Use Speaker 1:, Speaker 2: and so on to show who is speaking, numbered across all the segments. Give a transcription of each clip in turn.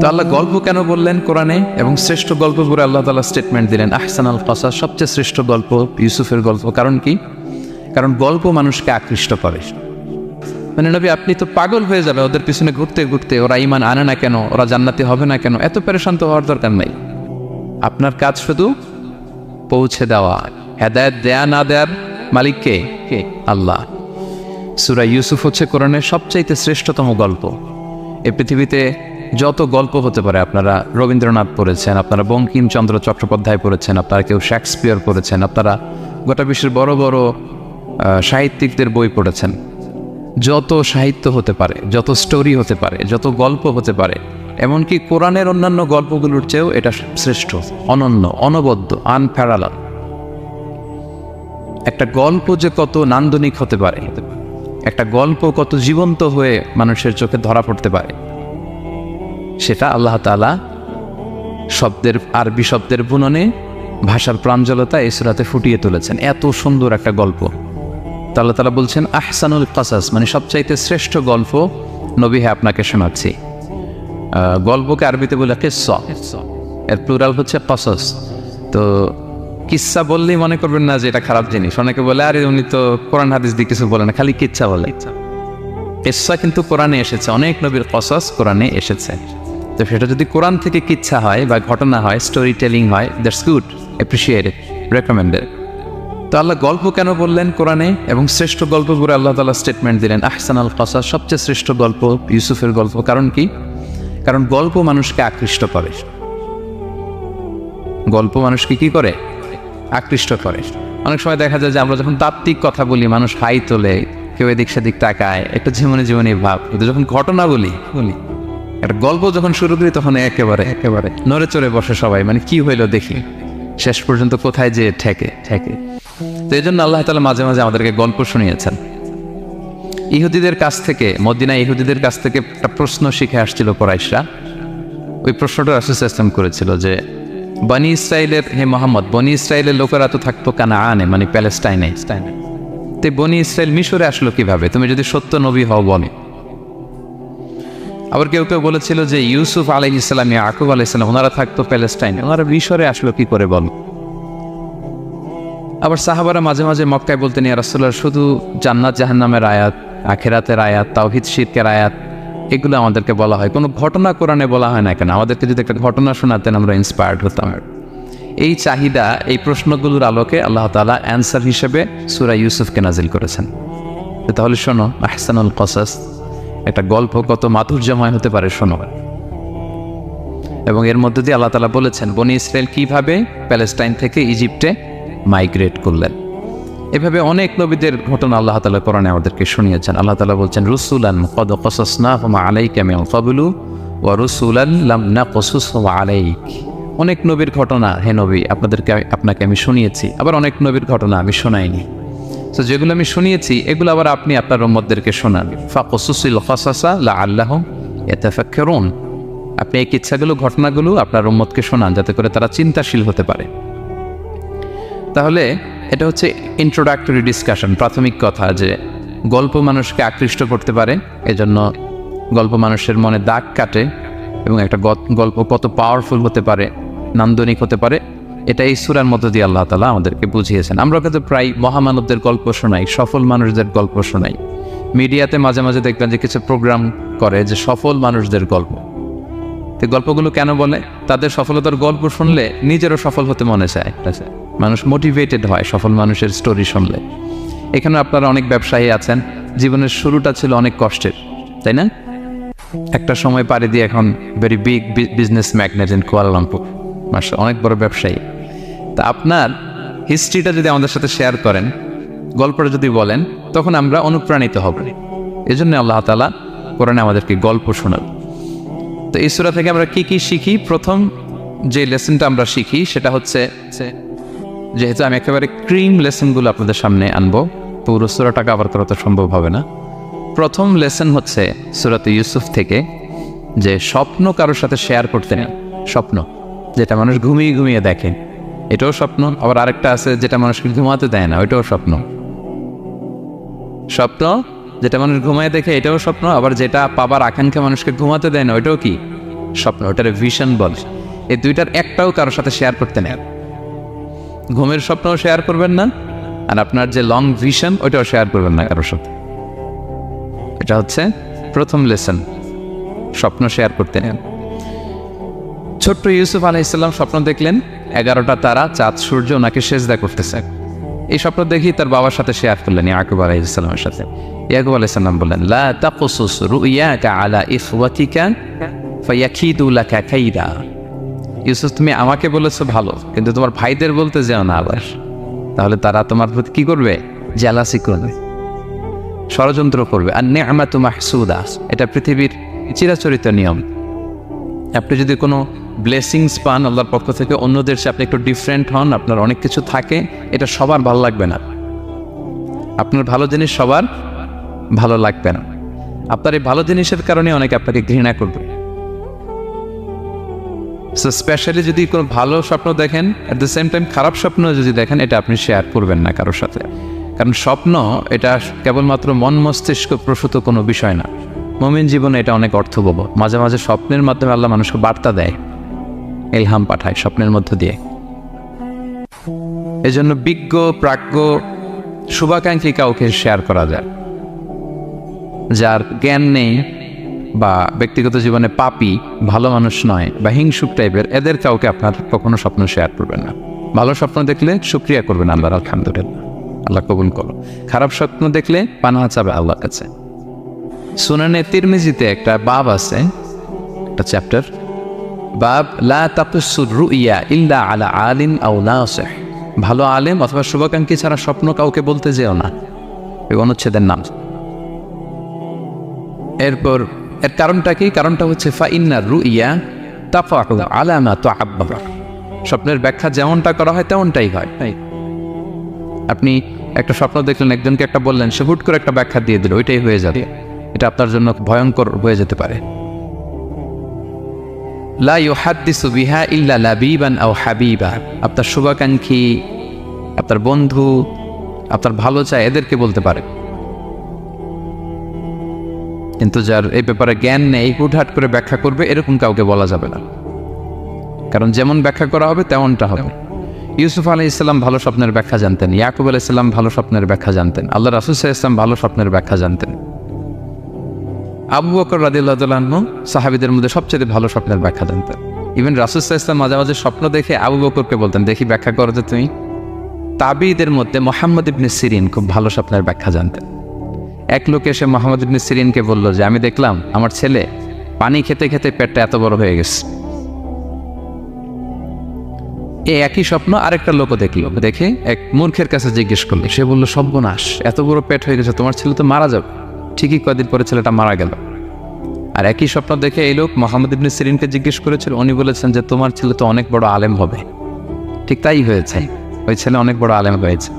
Speaker 1: তো আল্লাহ গল্প কেন বললেন কোরআনে এবং শ্রেষ্ঠ গল্প করে আল্লাহ তাআলা স্টেটমেন্ট দিলেন আহসানুল কসাস, সবচেয়ে শ্রেষ্ঠ গল্প ইউসুফের গল্প। কারণ কি? কারণ গল্প মানুষকে আকৃষ্ট করে। মানে নবী আপনি তো পাগল হয়ে যাবে ওদের পিছনে ঘুরতে ঘুরতে, ওরা ঈমান আনে না কেন, ওরা জান্নাতি হবে না কেন, এত পেরেশান তো হওয়ার দরকার নাই। আপনার কাজ শুধু পৌঁছে দেওয়া। হেদায়েত দেয়া না দেয়ার মালিক কে? আল্লাহ। সূরা ইউসুফ হচ্ছে কোরআনের সবচাইতে শ্রেষ্ঠতম গল্প। এই পৃথিবীতে যত গল্প হতে পারে, আপনারা রবীন্দ্রনাথ পড়েছেন, আপনারা বঙ্কিমচন্দ্র চট্টোপাধ্যায় পড়েছেন, আপনারা কেউ শেক্সপিয়ার পড়েছেন, আপনারা গোটা বিশ্বের বড় বড় সাহিত্যিকদের বই পড়েছেন। যত সাহিত্য হতে পারে, যত স্টোরি হতে পারে, যত গল্প হতে পারে, এমনকি কোরআনের অন্যান্য গল্পগুলোর চেয়েও এটা শ্রেষ্ঠ, অনন্য, অনবদ্য, আনপ্যারালাল। একটা গল্প যে কত নান্দনিক হতে পারে, একটা গল্প কত জীবন্ত হয়ে মানুষের চোখে ধরা পড়তে পারে, সেটা আল্লাহ তাআলা শব্দের, আরবি শব্দের বুননে, ভাষার প্রাঞ্জলতা এই সূরাতে ফুটিয়ে তুলেছেন। এত সুন্দর একটা গল্প আল্লাহ তাআলা বলছেন আহসানুল কাসাস, মানে সবচাইতে শ্রেষ্ঠ গল্প নবী হ্যাঁ আপনাকে শোনাচ্ছি। গল্পকে আরবিতে বলে কিসসা, এর প্লুরাল হচ্ছে কসস। তো কিসসা বললেই মনে করবেন না যে এটা খারাপ জিনিস। অনেকে বলে আরে উনি তো কোরআন হাদিস দিয়ে কিছু বলে না, খালি কিচ্ছা বলে। কিসসা কিন্তু কোরআনে এসেছে, অনেক নবীর কসস কোরআনে এসেছে। তো সেটা যদি কোরআন থেকে কিচ্ছা হয় বা ঘটনা হয়, স্টোরি টেলিং হয়, দ্যাটস গুড, অ্যাপ্রিসিয়েটেড, রেকমেন্ডেড। তো আল্লাহ গল্প কেন বললেন কোরআনে এবং শ্রেষ্ঠ গল্প করে আল্লাহ তাআলা স্টেটমেন্ট দিলেন আহসানুল কসাস, সবচেয়ে শ্রেষ্ঠ গল্প ইউসুফের গল্প। কারণ কি? কারণ গল্প মানুষকে আকৃষ্ট করে। গল্প মানুষকে কি করে? আকৃষ্ট করে। অনেক সময় দেখা যায় যে আমরা যখন তাত্ত্বিক কথা বলি, মানুষ হাই তোলে, কেউ এদিক সেদিক তাকায়, একটা জীবনী জীবনী ভাব। কিন্তু যখন ঘটনা বলি, একটা গল্প যখন শুরু করি, তখন একেবারে নড়ে চড়ে বসে সবাই, মানে কি হইলো দেখি, শেষ পর্যন্ত কোথায় যে ঠেকে। তো এই জন্য আল্লাহ তাআলা মাঝে মাঝে আমাদেরকে গল্প শুনিয়েছেন। ইহুদিদের কাছ থেকে, মদিনা ইহুদিদের কাছ থেকে একটা প্রশ্ন শিখে আসছিল কুরাইশরা। ওই প্রশ্নটা রাসূল সাল্লাল্লাহু আলাইহি ওয়াসাল্লাম করেছিল যে বনি ইসরাইলের, হে মুহাম্মদ, বনি ইসরাইলের লোকেরা তো থাকতো কানাআনে, মানে প্যালেস্টাইনে। তো বনি ইসরাইল মিশরে আসলো কিভাবে? তুমি যদি সত্য নবী হও বলে। আবার কেউ কেউ বলেছিল যে ইউসুফ আলাইহিস সালাম, ইয়াকুব আলাইহিস সালাম, ওনারা থাকতো প্যালেস্টাইনে, ওনারা মিশরে আসলো কি করে বল। আবার সাহাবারা মাঝে মাঝে মক্কায় বলতেন ইয়া রাসূলুল্লাহ, শুধু জান্নাত জাহান্নামের আয়াত, আখিরাতের আয়াত, তাওহীদ শিরকের আয়াত, এগুলো আমাদেরকে বলা হয়, কোনো ঘটনা কোরআনে বলা হয় না কেন? আমাদেরকে যদি একটা ঘটনা শোনাতেন আমরা ইন্সপায়ার্ড হতাম। এই চাহিদা, এই প্রশ্নগুলোর আলোকে আল্লাহ তাআলা অ্যান্সার হিসেবে সূরা ইউসুফকে নাজিল করেছেন। তাহলে শোনো, আহসানুল কসাস, একটা গল্প কত মাধুর্যময় হতে পারে শোনো। এবং এর মধ্যে দিয়ে আল্লাহ তাআলা বলেছেন বনি ইসরাইল কিভাবে প্যালেস্টাইন থেকে ইজিপ্টে মাইগ্রেট করলেন। এভাবে অনেক নবীদের ঘটনা আল্লাহ তাআলা কোরআনে আমাদেরকে শুনিয়েছেন। আল্লাহ তাআলা বলছেন রুসুলান কদ কসাসনাহুম আলাইকা মিন ক্বাবলু ওয়া রুসুলান লাম নাকসুসহুম আলাইক। অনেক নবীর ঘটনা হে নবী আপনাকে আমি শুনিয়েছি, আবার অনেক নবীর ঘটনা আমি শোনাইনি। তো যেগুলো আমি শুনিয়েছি এগুলো আবার আপনি আপনার উম্মতদেরকে শোনান। ফাকসুসিল কসাসা লাআল্লাহুম ইয়াতাফাক্কারুন। আপনি এই কিচ্ছাগুলো, ঘটনাগুলো আপনার উম্মতকে শোনান যাতে করে তারা চিন্তাশীল হতে পারে। তাহলে এটা হচ্ছে ইন্ট্রোডাক্টরি ডিসকাশন, প্রাথমিক কথা, যে গল্প মানুষকে আকৃষ্ট করতে পারে, এজন্য গল্প মানুষের মনে দাগ কাটে, এবং একটা গল্প কত পাওয়ারফুল হতে পারে, নান্দনিক হতে পারে, এটা এই সূরার মধ্য দিয়ে আল্লাহ তাআলা আমাদেরকে বুঝিয়েছেন। আমরা কিন্তু প্রায় মহামানবদের গল্প শোনাই, সফল মানুষদের গল্প শোনাই। মিডিয়াতে মাঝে মাঝে দেখবেন যে কিছু প্রোগ্রাম করে যে সফল মানুষদের গল্প। তো গল্পগুলো কেন বলে? তাদের সফলতার গল্প শুনলে নিজেরও সফল হতে মনে চায়, মানুষ মোটিভেটেড হয় সফল মানুষের স্টোরি শুনলে। এখানে আপনারা অনেক ব্যবসায়ী আছেন, জীবনের শুরুটা ছিল অনেক কষ্টের, তাই না? একটা সময় পাড়ি দিয়ে এখন very big business magnate in Kuala Lumpur, মাশাআল্লাহ, অনেক বড় ব্যবসায়ী। তা আপনার হিস্ট্রিটা যদি আমাদের সাথে শেয়ার করেন, গল্পটা যদি বলেন, তখন আমরা অনুপ্রাণিত হব। এই জন্য আল্লাহ তাআলা কোরআনে আমাদেরকে গল্প শোনান। তো এই সূরা থেকে আমরা কি কি শিখি? প্রথম যে লেসনটা আমরা শিখি সেটা হচ্ছে, যেহেতু আমি একেবারে ক্রিম লেসনগুলো আপনাদের সামনে আনবো, পুরো সূরাটা কভার করা তো সম্ভব হবে না। প্রথম লেসন হচ্ছে সূরাতে ইউসুফ থেকে যে স্বপ্ন কারোর সাথে শেয়ার করতে নেই। স্বপ্ন যেটা মানুষ ঘুমিয়ে ঘুমিয়ে দেখে, এটাও স্বপ্ন। আবার আরেকটা আছে যেটা মানুষকে ঘুমাতে দেয় না, ওইটাও স্বপ্ন। যেটা মানুষ ঘুমায় দেখে, এটাও স্বপ্ন। আবার যেটা পাবার আকাঙ্ক্ষা মানুষকে ঘুমাতে দেয় না, ওইটাও কি? স্বপ্ন, ওটারে ভিশন বলে। এই দুইটার একটাও কারোর সাথে শেয়ার করতে নেই। ঘুমের স্বপ্নও শেয়ার করবেন না, আর আপনার যে লং ভিশন ওইটাও শেয়ার করবেন না কারোর সাথে। এটা হচ্ছে প্রথম লেসন, স্বপ্ন শেয়ার করতে নেন। ছোট্ট ইউসুফ আলাইহিসসালাম স্বপ্ন দেখলেন 11টা তারা, চাঁদ, সূর্য ওনাকে সেজদা করতেছে। এই স্বপ্ন দেখি তার বাবার সাথে শেয়ার করলেন ইয়াকুব আলাইহিসসালামের সাথে। ইয়াকুব আলাইহিসসালাম বললেন, লা তাকুসুস রুইয়াকা আলা ইখওয়াতিকা ফায়াকিদু লাকা কাইদা। ইউসুফ, তুমি আমাকে বলেছো ভালো, কিন্তু তোমার ভাইদের বলতে যেও না আবার, তাহলে তারা তোমার প্রতি কি করবে? জেলাসি করবে, ষড়যন্ত্র করবে। আর নি'মাতু মাহসুদা, এটা পৃথিবীর চিরাচরিত নিয়ম। আপনি যদি কোনো ব্লেসিংস পান আল্লাহর পক্ষ থেকে, অন্যদের চেয়ে আপনি একটু ডিফারেন্ট হন, আপনার অনেক কিছু থাকে, এটা সবার ভালো লাগবে না। আপনার ভালো জিনিস সবার ভালো লাগবে না। আপনার এই ভালো জিনিসের কারণে অনেকে আপনাকে ঘৃণা করবে। সো স্পেশালি যদি কোনো ভালো স্বপ্ন দেখেন, অ্যাট দ্য সেম টাইম খারাপ স্বপ্ন যদি দেখেন, এটা আপনি শেয়ার করবেন না কারোর সাথে। কারণ স্বপ্ন এটা কেবলমাত্র মন মস্তিষ্ক প্রসূত কোনো বিষয় না। মুমিন জীবনে এটা অনেক অর্থবহ। মাঝে মাঝে স্বপ্নের মাধ্যমে আল্লাহ মানুষকে বার্তা দেয়, ইলহাম পাঠায় স্বপ্নের মধ্য দিয়ে। এজন্য বিজ্ঞ, প্রাজ্ঞ, শুভাকাঙ্ক্ষী কাউকে শেয়ার করা যায়। যার জ্ঞান নেই বা ব্যক্তিগত জীবনে পাপী, ভালো মানুষ নয় বা হিংসুক টাইপের, এদের কাউকে আপনার কখনো স্বপ্ন শেয়ার করবেন না। ভালো স্বপ্ন দেখলে শুকরিয়া করবেন আল্লাহর, আলহামদুলিল্লাহ, আল্লাহ কবুল করো। খারাপ স্বপ্ন দেখলে পানাহা চাবে আল্লাহর কাছে। সুনানে তিরমিজিতে একটা বাব আছে, একটা চ্যাপ্টার, বাব লা তাকুসুর রুইয়া ইল্লা আলা আলিম আও নাসিহ। ভালো আলেম অথবা শুভাকাঙ্ক্ষী ছাড়া স্বপ্ন কাউকে বলতে যেও না, এই অনুচ্ছেদের নাম। এরপর এর কারণটা কি? কারণটা হচ্ছে ফাইন্না রুইয়া তাফাউ আলা মা তুআব্বার। স্বপ্নের ব্যাখ্যা যেমনটা করা হয় তেমনটাই হয়। আপনি একটা স্বপ্ন দেখলেন, একজনকে একটা বললেন, সে হুট করে একটা ব্যাখ্যা দিয়ে দিল, ওইটাই হয়ে যাবে। এটা আপনার জন্য ভয়ঙ্কর হয়ে যেতে পারে। লা ইউহাদ্দিসু বিহা ইল্লা লাবিবান আও হাবিবা। আপনার শুভাকাঙ্ক্ষী, আপনার বন্ধু, আপনার ভালো চায়, এদেরকে বলতে পারে। কিন্তু যার এই ব্যাপারে জ্ঞান নেই, হুটহাট করে ব্যাখ্যা করবে, এরকম কাউকে বলা যাবে না। কারণ যেমন ব্যাখ্যা করা হবে তেমনটা হবে। ইউসুফ আলাইহিসসালাম ভালো স্বপ্নের ব্যাখ্যা জানতেন, ইয়াকুব আলাইহিসসালাম ভালো স্বপ্নের ব্যাখ্যা জানতেন, আল্লাহ রাসূল সাল্লাল্লাহু আলাইহি ওয়াসাল্লাম ভালো স্বপ্নের ব্যাখ্যা জানতেন। আবু বকর রাদিয়াল্লাহু তাআলা আনহু সাহাবীদের মধ্যে সবচেয়ে ভালো স্বপ্নের ব্যাখ্যা জানতেন। ইভেন রাসূল সাল্লাল্লাহু আলাইহি ওয়াসাল্লাম মাঝে মাঝে স্বপ্ন দেখে আবু বকরকে বলতেন, দেখি ব্যাখ্যা করো তো তুমি। তাবিঈদের মধ্যে মুহাম্মদ ইবনে সিরিন খুব ভালো স্বপ্নের ব্যাখ্যা জানতেন। এক লোক এসে মুহাম্মদ ইবনে সিরিনকে বলল যে, আমি দেখলাম আমার ছেলে পানি খেতে খেতে পেটটা এত বড় হয়ে গেছে। এই একই স্বপ্ন আরেকটা লোকও দেখলো, দেখে এক মূর্খের কাছে জিজ্ঞেস করলো। সে বলল, সর্বনাশ, এত বড় পেট হয়ে গেছে, তোমার ছেলে তো মারা যাবে। ঠিকই কয়েকদিন পরে ছেলেটা মারা গেল। আর একই স্বপ্ন দেখে এই লোক মুহাম্মদ ইবনে সিরিনকে জিজ্ঞেস করেছিল, উনি বলেছেন যে তোমার ছেলে তো অনেক বড় আলেম হবে। ঠিক তাই হয়েছে, ওই ছেলে অনেক বড় আলেম হয়েছে।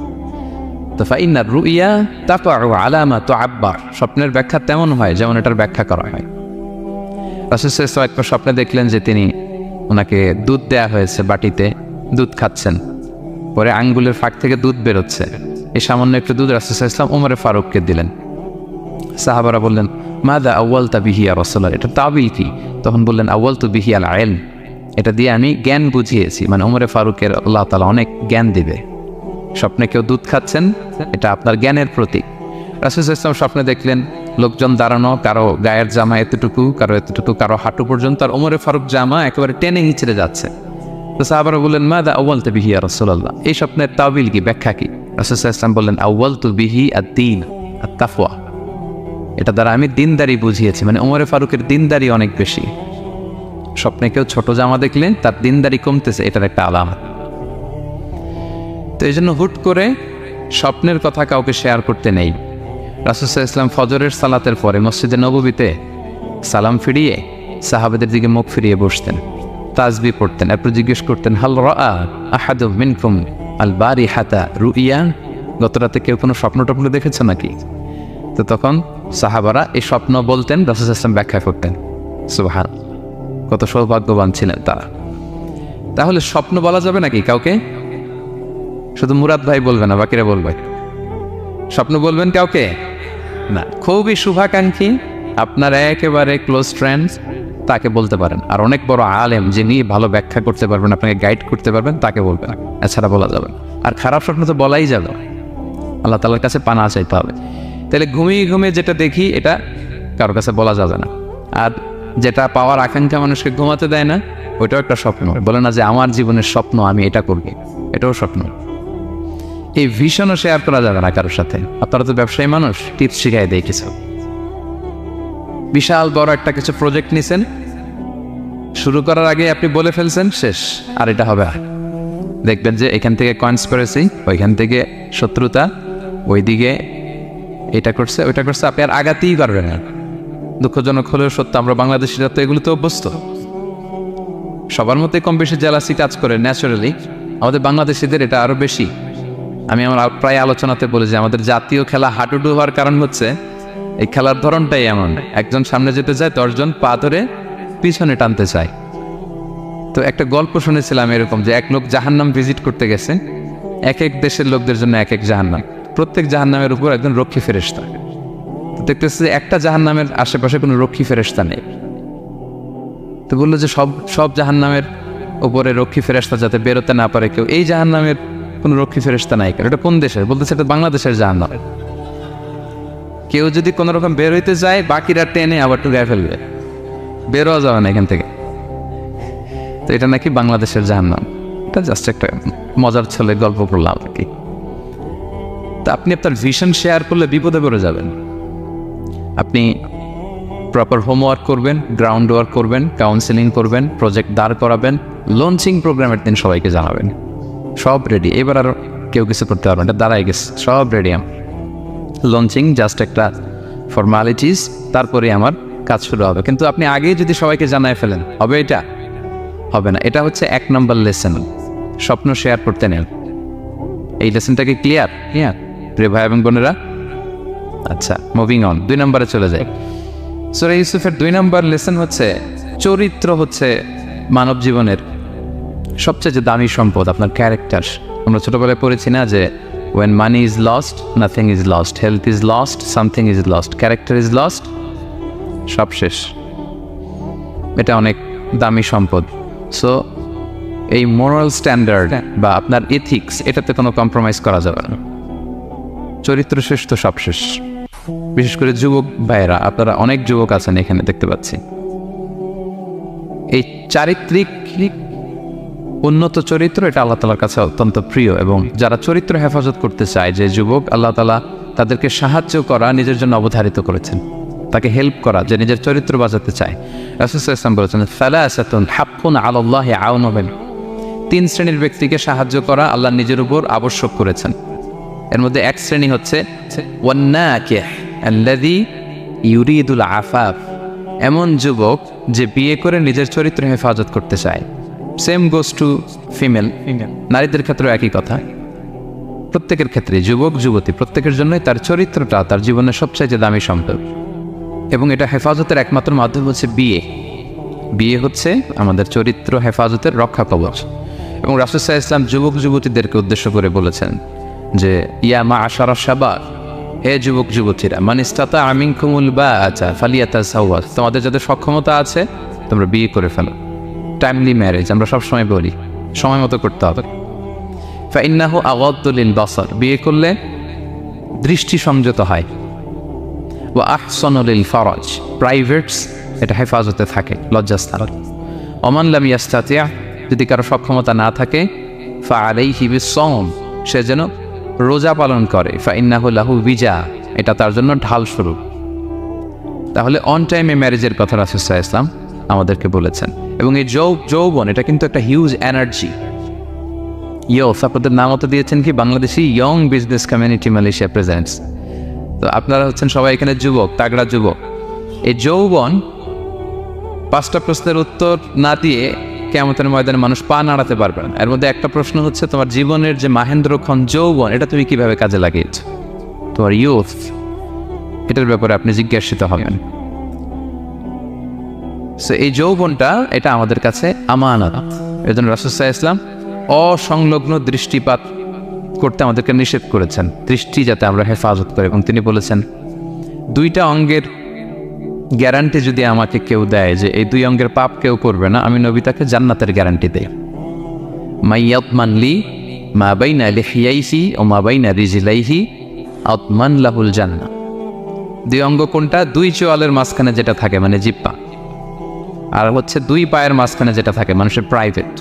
Speaker 1: তো ফাইন্না রুইয়া তাফাউ আলা মা তুআব্বার। স্বপ্নের ব্যাখ্যা তেমন হয় যেমন এটার ব্যাখ্যা করা হয়। রাসূল সাল্লাল্লাহু আলাইহি ওয়াসাল্লাম একবার স্বপ্নে দেখলেন যে তিনি, ওনাকে দুধ দেয়া হয়েছে, বাটিতে দুধ খাচ্ছেন, পরে আঙ্গুলের ফাঁক থেকে দুধ বেরোচ্ছে। এই সামান্য একটু দুধ রাসূল সাল্লাল্লাহু আলাইহি ওয়াসাল্লাম ওমরে ফারুককে দিলেন। সাহাবারা বললেন, মাদা আউয়ালতা বিহি ইয়া রাসূলুল্লাহ, এটা তাবিল কি? তখন বললেন, আউয়ালতু বিহি আল ইলম, এটা দিয়ে আমি জ্ঞান বুঝিয়েছি। মানে ওমরে ফারুকের আল্লাহ তাআলা অনেক জ্ঞান দিবে। স্বপ্নে কেউ দুধ খাচ্ছেন, এটা আপনার জ্ঞানের প্রতীক। রাসূল সাল্লাল্লাহু আলাইহি ওয়াসাল্লাম স্বপ্নে দেখলেন লোকজন দাঁড়ানো, কারো গায়ের জামা এতটুকু, কারো এতটুকু, কারো হাঁটু পর্যন্ত, আর ওমরে ফারুক জামা একেবারে টেনে হিঁচড়ে যাচ্ছে। তো সাহাবারা বললেন, মাদা আউয়ালতা বিহি ইয়া রাসূলুল্লাহ, এই স্বপ্নের তাবিল কি, ব্যাখ্যা কি? রাসূল সাল্লাল্লাহু আলাইহি ওয়াসাল্লাম বললেন, আউয়ালতু বিহি আদ-দীন আত-তাকওয়া, এটা দ্বারা আমি দিনদারি বুঝিয়েছি। মানে ওমরে ফারুকের দিনদারি অনেক বেশি। স্বপ্নে কেউ ছোট জামা দেখলে তার দিনদারি কমতেছে, এটার একটা আলামত। তো এই জন্য হুট করে স্বপ্নের কথা কাউকে শেয়ার করতে নেই। রাসূল সাল্লাল্লাহু আলাইহি ওয়াসাল্লাম ফজরের সালাতের পরে মসজিদে নববীতে সালাম ফিরিয়ে সাহাবাদের দিকে মুখ ফিরিয়ে বসতেন, তাসবিহ পড়তেন, এরপর জিজ্ঞেস করতেন, হাল রাআ আহাদু মিনকুম আল বারিহাতা রুইয়া, গত রাতে কেউ কোনো স্বপ্ন টপ্ন দেখেছে নাকি? তো তখন সাহাবারা এই স্বপ্ন বলতেন, রাসূল সাল্লাল্লাহু আলাইহি ওয়াসাল্লাম ব্যাখ্যা করতেন। সুবহানাল্লাহ, কত সৌভাগ্যবান ছিলেন তারা। তাহলে স্বপ্ন বলা যাবে নাকি কাউকে? শুধু মুরাদ ভাই বলবে না, বাকিরা বলবে? স্বপ্ন বলবেন কাউকে না। খুবই শুভাকাঙ্ক্ষী, আপনার একেবারে ক্লোজ ফ্রেন্ডস, তাকে বলতে পারেন। আর অনেক বড় আলেম যিনি ভালো ব্যাখ্যা করতে পারবেন, আপনাকে গাইড করতে পারবেন, তাকে বলবেন, এছাড়া বলা যাবে না। আর খারাপ স্বপ্ন তো বলাই যাবে, আল্লাহ তাআলার কাছে পানা চাইতে হবে। তাহলে ঘুমিয়ে ঘুমিয়ে যেটা দেখি এটা কারোর কাছে বলা যাবে না। আর যেটা পাওয়ার আকাঙ্ক্ষা মানুষকে ঘুমাতে দেয় না, ওইটাও একটা স্বপ্ন। বলে না যে আমার জীবনের স্বপ্ন আমি এটা করব, এটাও স্বপ্ন। এই ভিশনও শেয়ার করা যাবে না কারোর সাথে। আপনারা তো ব্যবসায়ী মানুষ, টিপস শিখাই দেয় কিছু। বিশাল বড় একটা কিছু প্রজেক্ট নিছেন, শুরু করার আগে আপনি বলে ফেলছেন শেষ, আর এটা হবে না। দেখবেন যে এখান থেকে কনস্পিরেসি, ওইখান থেকে শত্রুতা, ওইদিকে এটা করছে ওইটা করছে, আপনি আর আগাতেই পারবেন না। দুঃখজনক হলেও সত্য, আমরা বাংলাদেশিরা তো এগুলোতে অভ্যস্ত। সবার মধ্যে কম বেশি জেলাসি কাজ করে ন্যাচারালি, আমাদের বাংলাদেশিদের এটা আরও বেশি। আমি আমার প্রায় আলোচনাতে বলি যে আমাদের জাতীয় খেলা হাডুডু হওয়ার কারণ হচ্ছে এই খেলার ধরনটাই এমন, একজন সামনে যেতে চায়, 10 জন পা ধরে পিছনে টানতে চায়। তো একটা গল্প শুনেছিলাম এরকম, যে এক লোক জাহান্নাম ভিজিট করতে গেছে, এক এক দেশের লোকদের জন্য এক এক জাহান্নাম, প্রত্যেক জাহান্নামের উপর একজন রক্ষী ফেরেশতা। তো দেখতেছে একটা জাহান্নামের আশেপাশে কোনো রক্ষী ফেরেশতা নেই। তো বললো যে সব জাহান্নামের উপরে রক্ষী ফেরেশতা যাতে বেরোতে না পারে কেউ, এই জাহান্নামের কোনো রক্ষী ফেরেশতা নাই কেন? এটা কোন দেশের? বলতেছে এটা বাংলাদেশের জাহান্নাম। কেউ যদি কোনো রকম বের হইতে যায়, বাকিরা টেনে আবার টুকায় ফেলবে, বেরোয়া যাবে না এখান থেকে। তো এটা নাকি বাংলাদেশের জাহান্নাম। এটা জাস্ট একটা মজার ছলে গল্প করলাম আর কি। তো আপনি আপনার ভিশন শেয়ার করলে বিপদে পড়ে যাবেন। আপনি প্রপার হোমওয়ার্ক করবেন, গ্রাউন্ড ওয়ার্ক করবেন, কাউন্সেলিং করবেন, প্রজেক্ট দাঁড় করাবেন, লঞ্চিং প্রোগ্রামের দিন সবাইকে জানাবেন, সব রেডি। এবার আর কেউ কিছু করতে পারবেন, এটা দাঁড়াই গেছে, সব রেডি। লঞ্চিং জাস্ট একটা ফর্মালিটিস, তারপরে আমার কাজ শুরু হবে। কিন্তু আপনি আগেই যদি সবাইকে জানায় ফেলেন, হবে? এটা হবে না। এটা হচ্ছে 1 নম্বর লেসন, স্বপ্ন শেয়ার করতে নেন। এই লেসনটা কি ক্লিয়ার? প্রিয় ভাই এবং বোনেরা, আচ্ছা মুভিং অন, 2 নম্বরে চলে যায়। সূরা ইউসুফের 2 নম্বর লেসন হচ্ছে চরিত্র হচ্ছে মানব জীবনের সবচেয়ে দামি সম্পদ, আপনার ক্যারেক্টার। আমরা ছোটবেলায় পড়েছি না যে when money is lost, nothing is lost, health is lost, something is lost, character is lost, সব শেষ। এটা অনেক দামি সম্পদ। সো এই মোরাল স্ট্যান্ডার্ড বা আপনার এথিক্স, এটাতে কোনো কম্প্রোমাইজ করা যাবে না। চরিত্র শেষ তো সব শেষ। বিশেষ করে যুবক ভাইয়েরা, আপনারা অনেক যুবক আছেন এখানে দেখতে পাচ্ছি। এই চারিত্রিক উন্নত চরিত্র, এটা আল্লাহ তাআলার কাছে অত্যন্ত প্রিয়। এবং যারা চরিত্র হেফাজত করতে চায়, যে যুবক, আল্লাহ তাআলা তাদেরকে সাহায্য করা নিজের জন্য অবধারিত করেছেন, তাকে হেল্প করা, যে নিজের চরিত্র বাঁচাতে চায়। রাসূল সাল্লাল্লাহু আলাইহি ওয়াসাল্লাম বলেছেন, সালাসাতুন হাক্কুন আলাল্লাহি আউনুহুম, 3 শ্রেণীর ব্যক্তিকে সাহায্য করা আল্লাহ নিজের উপর আবশ্যক করেছেন। এর মধ্যে এক শ্রেণী হচ্ছে ওয়ান্নাকিহ আল্লাযী ইউরিদুল আফাফ, এমন যুবক যে বিয়ে করে নিজের চরিত্র হেফাজত করতে চায়। সেম গোস টু ফিমেল, নারীদের ক্ষেত্রেও একই কথা। প্রত্যেকের ক্ষেত্রে, যুবক যুবতী প্রত্যেকের জন্যই তার চরিত্রটা তার জীবনের সবচাইতে দামি সম্পদ। এবং এটা হেফাজতের একমাত্র মাধ্যম হচ্ছে বিয়ে। বিয়ে হচ্ছে আমাদের চরিত্র হেফাজতের রক্ষা কবচ। এবং রাসূল সাল্লাল্লাহু আলাইহি ওয়াসাল্লাম যুবক যুবতীদেরকে উদ্দেশ্য করে বলেছেন যে ইয়া মা'আশারাশ শাবাব, হে যুবক যুবতীরা, মান ইসতাতা'a মিনকুমুল বাআতা ফালিয়াতাযাওয়াজ, তোমাদের যাদের সক্ষমতা আছে তোমরা বিয়ে করে ফেলো। টাইমলি ম্যারেজ আমরা সবসময় বলি, সময় মতো করতে হবে। ফাইন্নাহু আগাদ্দু লিল বাসার, বিয়ে করলে দৃষ্টি সংযত হয়। ওয়া আহসানু লিল ফারাজ, প্রাইভেটস এটা হেফাজতে থাকে, লজ্জাস্থান। ওমান লাম ইয়াস্তাতি', যদি কারো সক্ষমতা না থাকে, ফাআলাইহি বিস-সাওম, সে যেন রোজা পালন করে। ফাইন্নাহু লাহু বিজা, এটা তার জন্য ঢাল স্বরূপ। তাহলে অন টাইমে ম্যারেজের কথা রাসূল সাল্লাল্লাহু আলাইহি ওয়াসাল্লাম আমাদেরকে বলেছেন। এবং এই যৌবন এটা কিন্তু একটা হিউজ এনার্জি। ইয়স, আপনাদের নাম মতো দিয়েছেন কি Bangladeshi young business community Malaysia presents. তো আপনারা হচ্ছেন সবাই এখানে যুবক, তাগড়া যুবক। এই যৌবন 5টা প্রশ্নের উত্তর না দিয়ে কিয়ামতের ময়দানে মানুষ পা নাড়াতে পারবে না। এর মধ্যে একটা প্রশ্ন হচ্ছে তোমার জীবনের যে মাহেন্দ্রক্ষণ যৌবন, এটা তুমি কিভাবে কাজে লাগিয়েছ, তোমার ইয়ুথ, এটার ব্যাপারে আপনি জিজ্ঞাসিত হবেন। সো এই যৌবনটা এটা আমাদের কাছে আমানত। এর জন্য রাসূল সাল্লাল্লাহু আলাইহি ওয়াসাল্লাম অসংলগ্ন দৃষ্টিপাত করতে আমাদেরকে নিষেধ করেছেন, দৃষ্টি যাতে আমরা হেফাজত করি। এবং তিনি বলেছেন 2টা অঙ্গের গ্যারান্টি যদি আমাকে কেউ দেয় যে এই 2 অঙ্গের পাপ কেউ করবে না, আমি নবী তাকে জান্নাতের গ্যারান্টি দেই। মাইয়াতমান লি মা বাইনা লিহিয়াইহি ও মা বাইনা রিজলাইহি আতমান লাহুল জান্নাহ। 2 অঙ্গ কোনটা? 2 চোয়ালের মাঝখানে যেটা থাকে মানে জিহ্বা, আর হচ্ছে 2 পায়ের মাঝখানে যেটা থাকে মানুষের প্রাইভেট।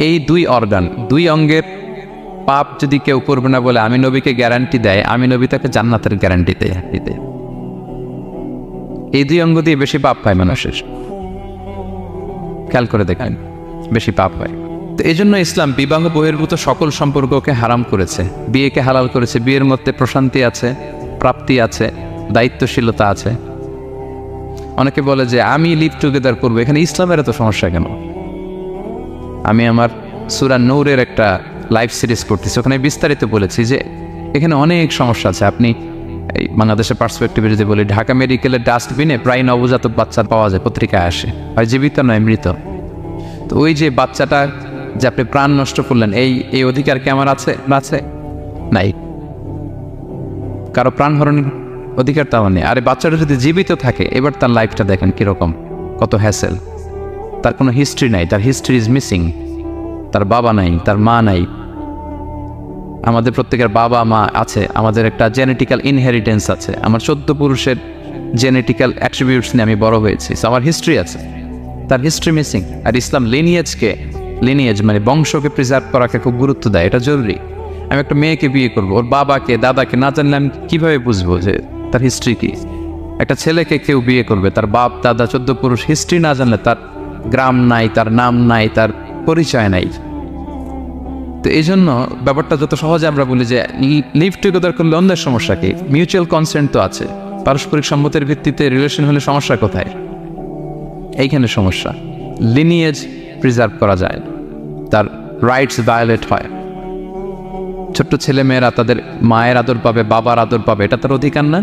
Speaker 1: এই 2 অর্গান, 2 অঙ্গের পাপ যদি কেউ করবে না বলে আমি নবীকে গ্যারান্টি দেয়, আমি নবী তাকে জান্নাতের গ্যারান্টি দেয়। এই 2 অঙ্গ দিয়ে বেশি পাপ পায় মানুষের, খেয়াল করে দেখেন, বেশি পাপ হয়। তো এই জন্য ইসলাম বিবাহ বহির্ভূত সকল সম্পর্ককে হারাম করেছে, বিয়েকে হালাল করেছে। বিয়ের মধ্যে প্রশান্তি আছে, প্রাপ্তি আছে, দায়িত্বশীলতা আছে। অনেকে বলে যে আমি লিভ টুগেদার করবো, এখানে ইসলামের এত সমস্যা কেন? আমি আমার সূরা নূরের একটা লাইভ সিরিজ করতেছি, ওখানে বিস্তারিত বলেছি যে এখানে অনেক সমস্যা আছে। আপনি এই বাংলাদেশের পার্সপেক্টিভে যদি বলি, ঢাকা মেডিকেলের ডাস্টবিনে প্রায় নবজাতক বাচ্চা পাওয়া যায়, পত্রিকায় আসে, হয় জীবিত নয় মৃত। তো ওই যে বাচ্চাটা যে আপনি প্রাণ নষ্ট করলেন, এই অধিকার কি আমার আছে? আছে নাই, কারো প্রাণ হরণের অধিকার তো আমার নেই। আরে বাচ্চাটা যদি জীবিত থাকে, এবার তার লাইফটা দেখেন কিরকম, কত হ্যাসেল। তার কোনো হিস্ট্রি নাই, তার হিস্ট্রি ইজ মিসিং। তার বাবা নাই, তার মা নাই। আমাদের প্রত্যেকের বাবা মা আছে, আমাদের একটা জেনেটিক্যাল ইনহেরিটেন্স আছে। আমার 14 পুরুষের জেনেটিক্যাল অ্যাট্রিবিউটস নিয়ে আমি বড় হয়েছি, আমার হিস্ট্রি আছে, তার হিস্ট্রি মিসিং। আর ইসলাম লিনিয়েজ মানে বংশকে প্রিজার্ভ করাকে খুব গুরুত্ব দেয়, এটা জরুরি। আমি একটা মেয়েকে বিয়ে করবো, ওর বাবাকে দাদাকে না জানলে আমি কীভাবে বুঝবো যে তার হিস্ট্রি কী? একটা ছেলেকে কেউ বিয়ে করবে, তার বাপ দাদা 14 পুরুষ হিস্ট্রি না জানলে, তার গ্রাম নাই, তার নাম নাই, তার পরিচয় নাই। তো এই জন্য ব্যাপারটা যত সহজে আমরা বলি যে লিভ টুগেদার করলে অন্যের সমস্যা কি? মিউচুয়াল কনসেন্ট তো আছে, পারস্পরিক সম্মতির ভিত্তিতে রিলেশন হলে সমস্যা কোথায়? এইখানে সমস্যা। লিনিয়েজ প্রিজার্ভ করা যায়, তার রাইটস ভায়োলেট হয়। ছোট্ট ছেলে মেয়েরা তাদের মায়ের আদর পাবে, বাবার আদর পাবে, এটা তার অধিকার না?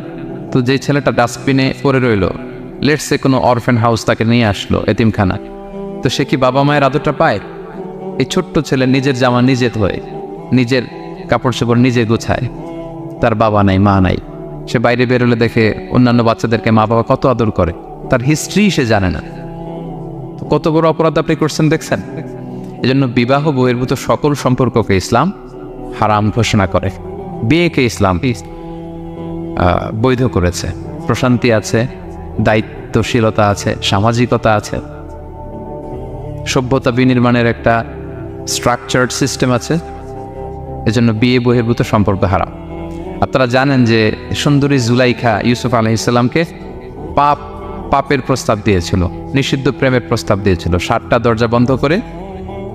Speaker 1: তো যে ছেলেটা ডাস্টবিনে পড়ে রইল, লেটস সে কোনো অরফ্যান হাউস তাকে নিয়ে আসলো, এতিমখানা, তো সে কি বাবা মায়ের আদরটা পায়? এই ছোট্ট ছেলে নিজের জামা নিজে ধোয়, নিজের কাপড় চোপড় নিজে গোছায়, তার বাবা নাই মা নাই। সে বাইরে বেরোলে দেখে অন্যান্য বাচ্চাদেরকে মা বাবা কত আদর করে, তার হিস্ট্রি সে জানে না। কত বড় অপরাধ আপনি করছেন দেখছেন? এজন্য বিবাহ বহির্ভূত সকল সম্পর্ককে ইসলাম হারাম ঘোষণা করে, বিয়েকে ইসলাম বৈধ করেছে। প্রশান্তি আছে, দায়িত্বশীলতা আছে, সামাজিকতা আছে, সভ্যতা বিনির্মাণের একটা স্ট্রাকচার্ড সিস্টেম আছে। এজন্য বিয়ে বহির্ভূত সম্পর্ক হারাম। আপনারা জানেন যে সুন্দরী জুলাইখা ইউসুফ আলাইহিসসালামকে পাপের প্রস্তাব দিয়েছিল, নিষিদ্ধ প্রেমের প্রস্তাব দিয়েছিল। 7টা দরজা বন্ধ করে,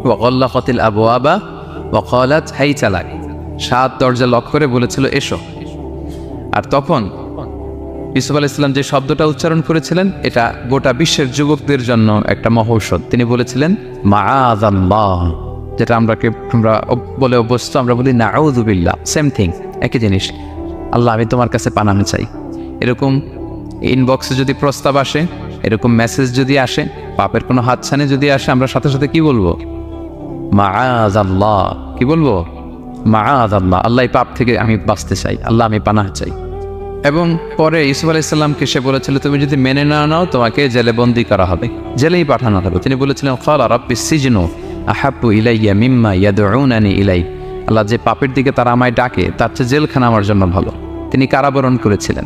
Speaker 1: ওয়াগাল্লাকাতিল আবওয়াবা ওয়া ক্বালাত হাইতা লাক, 7 দরজা লক করে বলেছিল এসো। আর তখন ইউসুফ আলাইহিস সালাম যে শব্দটা উচ্চারণ করেছিলেন, এটা গোটা বিশ্বের যুবকদের জন্য একটা মহৌষধ। তিনি বলেছিলেন মাআযাল্লাহ, যেটা আমরা বলে অভ্যস্ত, আমরা বলি নাউযু বিল্লাহ, সেম থিং, একই জিনিস। আল্লাহ আমি তোমার কাছে পানাহ চাই। এরকম ইনবক্সে যদি প্রস্তাব আসে, এরকম মেসেজ যদি আসে, পাপের কোনো হাতছানি যদি আসে, আমরা সাথে সাথে কি বলবো? মাআযাল্লাহ। কি বলবো? মাআযাল্লাহ, আল্লাহ পাপ থেকে আমি বাঁচতে চাই, আল্লাহ আমি পানাহ চাই। এবং পরে ইউসুফ আলাইহিস সালামকে সে বলেছিল তুমি যদি মেনে না নাও তোমাকে জেলে বন্দি করা হবে, জেলেই পাঠানো হবে। তিনি বলেছিলেন ক্বালা রাব্বিস সিজনু আহাব্বু ইলাইয়া মিম্মা ইয়াদউনানি ইলাই, আল্লাহ যে পাপের দিকে তারা আমায় ডাকে তার চেয়ে জেলখানা আমার জন্য ভালো। তিনি কারাবরণ করেছিলেন,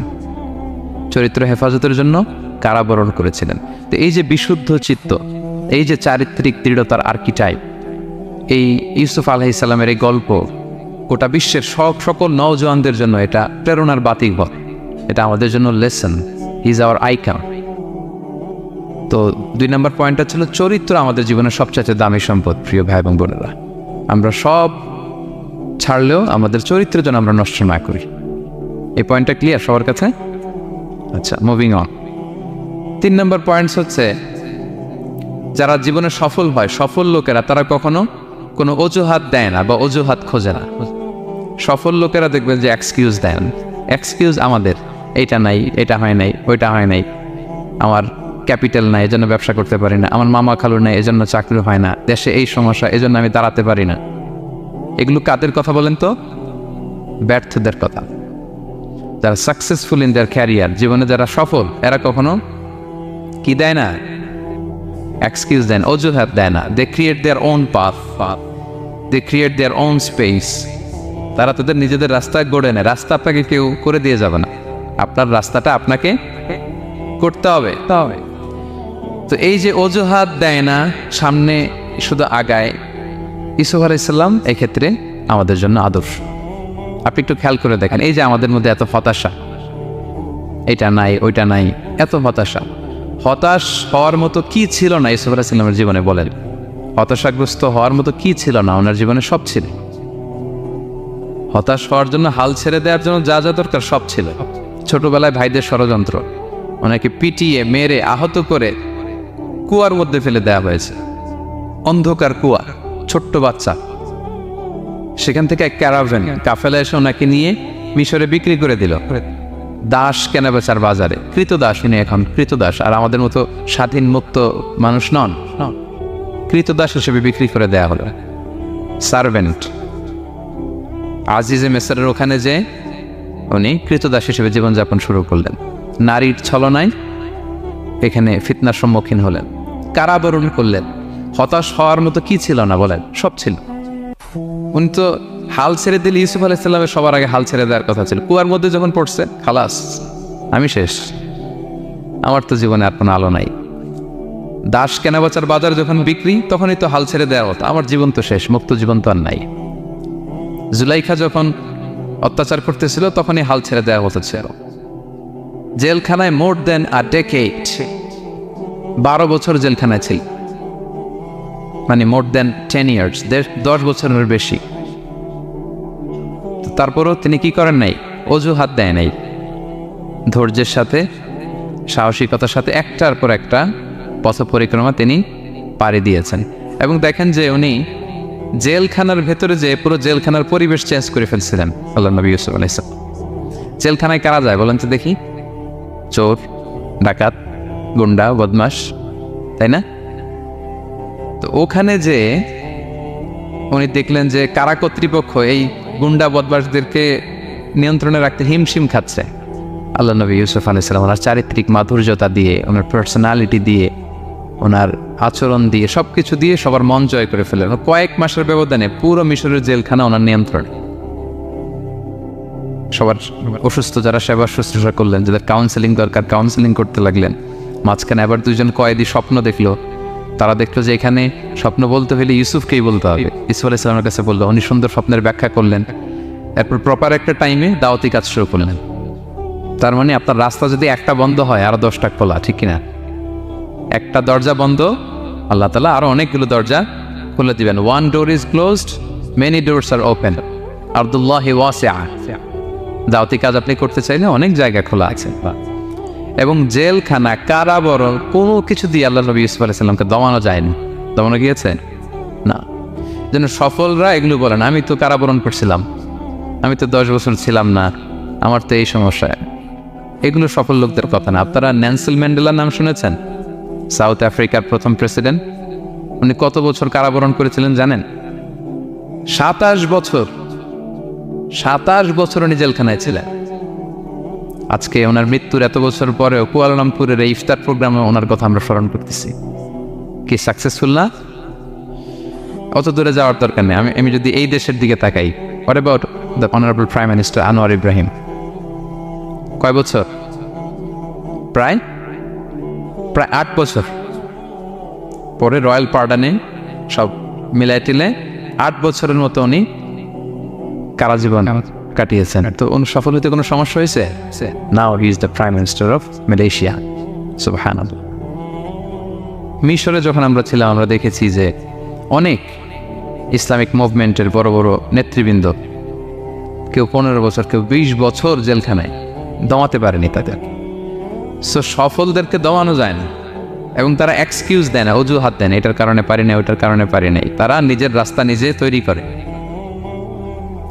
Speaker 1: চরিত্র হেফাজতের জন্য কারাবরণ করেছিলেন। তো এই যে বিশুদ্ধ চিত্ত, এই যে চারিত্রিক দৃঢ়তার আর্কিটাইপ, এই ইউসুফ আলাইহিস সালামের এই গল্প গোটা বিশ্বের সকল নওজওয়ানদের জন্য এটা প্রেরণার বাতিঘর, এটা আমাদের জন্য lesson. He is our icon. তো 2 নম্বর পয়েন্টটা ছিল চরিত্র আমাদের জীবনের সবচেয়ে দামি সম্পদ। প্রিয় ভাই এবং বোনেরা, আমরা সব ছাড়লেও আমাদের চরিত্রের জন্য আমরা নষ্ট না করি। এই পয়েন্টটা ক্লিয়ার সবার কাছে? আচ্ছা, মুভিং অন। 3 নম্বর পয়েন্টস হচ্ছে যারা জীবনে সফল হয়, সফল লোকেরা তারা কখনো কোনো অজুহাত দেয় না বা অজুহাত খোঁজে না। সফল লোকেরা দেখবেন যে এক্সকিউজ দেন, এক্সকিউজ আমাদের এইটা নাই, এটা হয় নাই, ওইটা হয় নাই, আমার ক্যাপিটাল নাই এজন্য ব্যবসা করতে পারি না, আমার মামা খালু নাই এজন্য চাকরি হয় না, দেশে এই সমস্যা এজন্য আমি দাঁড়াতে পারি না। এগুলো কাদের কথা বলেন তো? ব্যর্থদের কথা। যারা সাকসেসফুল ইন দেয়ার ক্যারিয়ার, জীবনে যারা সফল, এরা কখনো কি দেয় না? এক্সকিউজ দেন, অজুহাত দেয় না। They create their own path, they create their own space. তারা তাদের নিজেদের রাস্তা গড়ে নেয়। রাস্তা আপনাকে কেউ করে দিয়ে যাবে না, আপনার রাস্তাটা আপনাকে করতে হবে। তো এই যে অজুহাত দেয় না, সামনে শুধু আগায়, ইউসুফ আলাইহিস সালাম এই ক্ষেত্রে আমাদের জন্য আদর্শ। আপনি একটু খেয়াল করে দেখেন, এই যে আমাদের মধ্যে এত হতাশা, এটা নাই ওইটা নাই, এত হতাশা, হতাশ হওয়ার মতো কি ছিল না ইউসুফ আলাইহিস সালামের জীবনে? বলেন, হতাশাগ্রস্ত হওয়ার মতো কি ছিল না? ওনার জীবনে সব ছিল। হতাশ হওয়ার জন্য, হাল ছেড়ে দেওয়ার জন্য যা যা দরকার সব ছিল। ছোটবেলায় ভাইদের ষড়যন্ত্র, ওনাকে পিটিয়ে মেরে আহত করে কুয়ার মধ্যে ফেলে দেওয়া হয়েছে, অন্ধকার কুয়া, ছোট্ট বাচ্চা। সেখান থেকে এক ক্যারাভেন কাফেলা এসে ওনাকে নিয়ে মিশরে বিক্রি করে দিল, দাস কেনা বেচার বাজারে। কৃতদাস, তিনি এখন কৃতদাস। আর আমাদের মতো স্বাধীন মুক্ত মানুষ নন, কৃতদাস হিসেবে বিক্রি করে দেয়া হলো, সার্ভেন্ট। আজিজে মেসরের ওখানে যে উনি কৃতদাস হিসেবে জীবনযাপন শুরু করলেন। নারীর ছলনায় এখানে ফিতনার সম্মুখীন হলেন, কারাবরণ করলেন। হতাশ হওয়ার মতো কি ছিল না? বলেন, সব ছিল। উনি তো হাল ছেড়ে দিলে, ইউসুফ আলাইহিস সালামের সবার আগে হাল ছেড়ে দেওয়ার কথা ছিল। কুয়ার মধ্যে যখন পড়ছে, খালাস, আমি শেষ, আমার তো জীবনে আর কোনো আলো নাই। দাস কেনাবেচার বাজার যখন বিক্রি, তখনই তো হাল ছেড়ে দেওয়ার কথা, আমার জীবন তো শেষ, মুক্ত জীবন তো আর নাই। জুলাইখা যখন অত্যাচার করতেছিল, তখনই হাল ছেড়ে দেওয়া কথা ছিল। জেলখানায় মোর দেন আ ডেকেড, 12 বছর জেলখানায় ছিল, মানে মোর দেন 10 ইয়ার্স, 10 বছরের বেশি। তারপরও তিনি কি করেন নাই? অজুহাত দেয় নাই। ধৈর্যের সাথে, সাহসিকতার সাথে একটার পর একটা পথ পরিক্রমা তিনি পাড়ি দিয়েছেন। এবং দেখেন যে উনি জেলখানার ভেতরে যে পুরো জেলখানার পরিবেশ চেঞ্জ করে ফেলছিলেন আল্লাহ নবী ইউসুফ আলাইহিস সালাম। জেলখানায় কারা যায় বলেন তো দেখি? চোর, ডাকাত, গুন্ডা, বদমাশ, তাই না? তো ওখানে যে উনি দেখলেন যে কারা কর্তৃপক্ষ এই গুন্ডা বদমাশদেরকে নিয়ন্ত্রণে রাখতে হিমশিম খাচ্ছে। আল্লাহ নবী ইউসুফ আলাইহিস সালাম ওনার চারিত্রিক মাধুর্যতা দিয়ে, ওনার পার্সোনালিটি দিয়ে, ওনার আচরণ দিয়ে, সব কিছু দিয়ে সবার মন জয় করে ফেলেন। কয়েক মাসের ব্যবধানে পুরো মিশরের জেলখানা ওনার নিয়ন্ত্রণে। সবার অসুস্থ যারা সেবা শুশ্রূষা করলেন, যাদের কাউন্সেলিং দরকার কাউন্সেলিং করতে লাগলেন। মাঝখানে আবার 2জন কয়েদি স্বপ্ন দেখলো, তারা দেখলো যে এখানে স্বপ্ন বলতে হলে ইউসুফকেই বলতে হবে। ইউসুফ আলাইহিস সালামের কাছে বললো, উনি সুন্দর স্বপ্নের ব্যাখ্যা করলেন। এরপর প্রপার একটা টাইমে দাওয়াতি কাজ শুরু করলেন। তার মানে আপনার রাস্তা যদি একটা বন্ধ হয়, আরো 10টা খোলা, ঠিক কিনা? একটা দরজা বন্ধ, আল্লাহ তাআলা আরো অনেকগুলো দরজা খুলে দিবেন। One door is closed, many doors are open, আরদুল্লাহি ওয়াসিআ। দাওয়াতি কাজ আপনি করতে চাইলে অনেক জায়গা খোলা আছে। এবং জেলখানা, কারাবরণ, কোনো কিছু দিয়ে আল্লাহ নবী ইউসুফ আলাইহিস সালামকে দমানো যায়নি। দমানো গিয়েছে না। যেন সফলরা এগুলো বলেন, আমি তো কারাবরণ করছিলাম, আমি তো 10 বছর ছিলাম না, আমার তো এই সমস্যা। এগুলো সফল লোকদের কথা না। আপনারা নেলসন ম্যান্ডেলার নাম শুনেছেন? সাউথ আফ্রিকার প্রথম প্রেসিডেন্ট। উনি কত বছর কারাবরণ করেছিলেন জানেন? 27 বছর। 27 বছর উনি জেলখানায় ছিলেন। আজকে ওনার মৃত্যুর এত বছর পরেও কুয়ালালামপুরের এই ইফতার প্রোগ্রামে ওনার কথা আমরা স্মরণ করতেছি। কি সাকসেসফুল না? অত দূরে যাওয়ার দরকার নেই। আমি যদি এই দেশের দিকে তাকাই, what about the honourable prime minister Anwar Ibrahim? কয় বছর? প্রায় 8 বছর। পরে রয়্যাল পার্ডানে সব মিলাই টিলে 8 বছরের মতো উনি কারাজীবন কাটিয়েছেন। তো সফল হতে কোনো সমস্যা হয়েছে? Now he is the prime minister of Malaysia. সুবহানাল্লাহ। মিশরে যখন আমরা ছিলাম, আমরা দেখেছি যে অনেক ইসলামিক মুভমেন্টের বড় বড় নেতৃবৃন্দ, কেউ 15 বছর, কেউ 20 বছর জেলখানায়, দমাতে পারেনি তাদের। সো সফলদেরকে দমানো যায় না। এবং তারা এক্সকিউজ দেয় না, অজুহাত দেয় না, এটার কারণে পারি না, ওইটার কারণে পারি নাই। তারা নিজের রাস্তা নিজে তৈরি করে।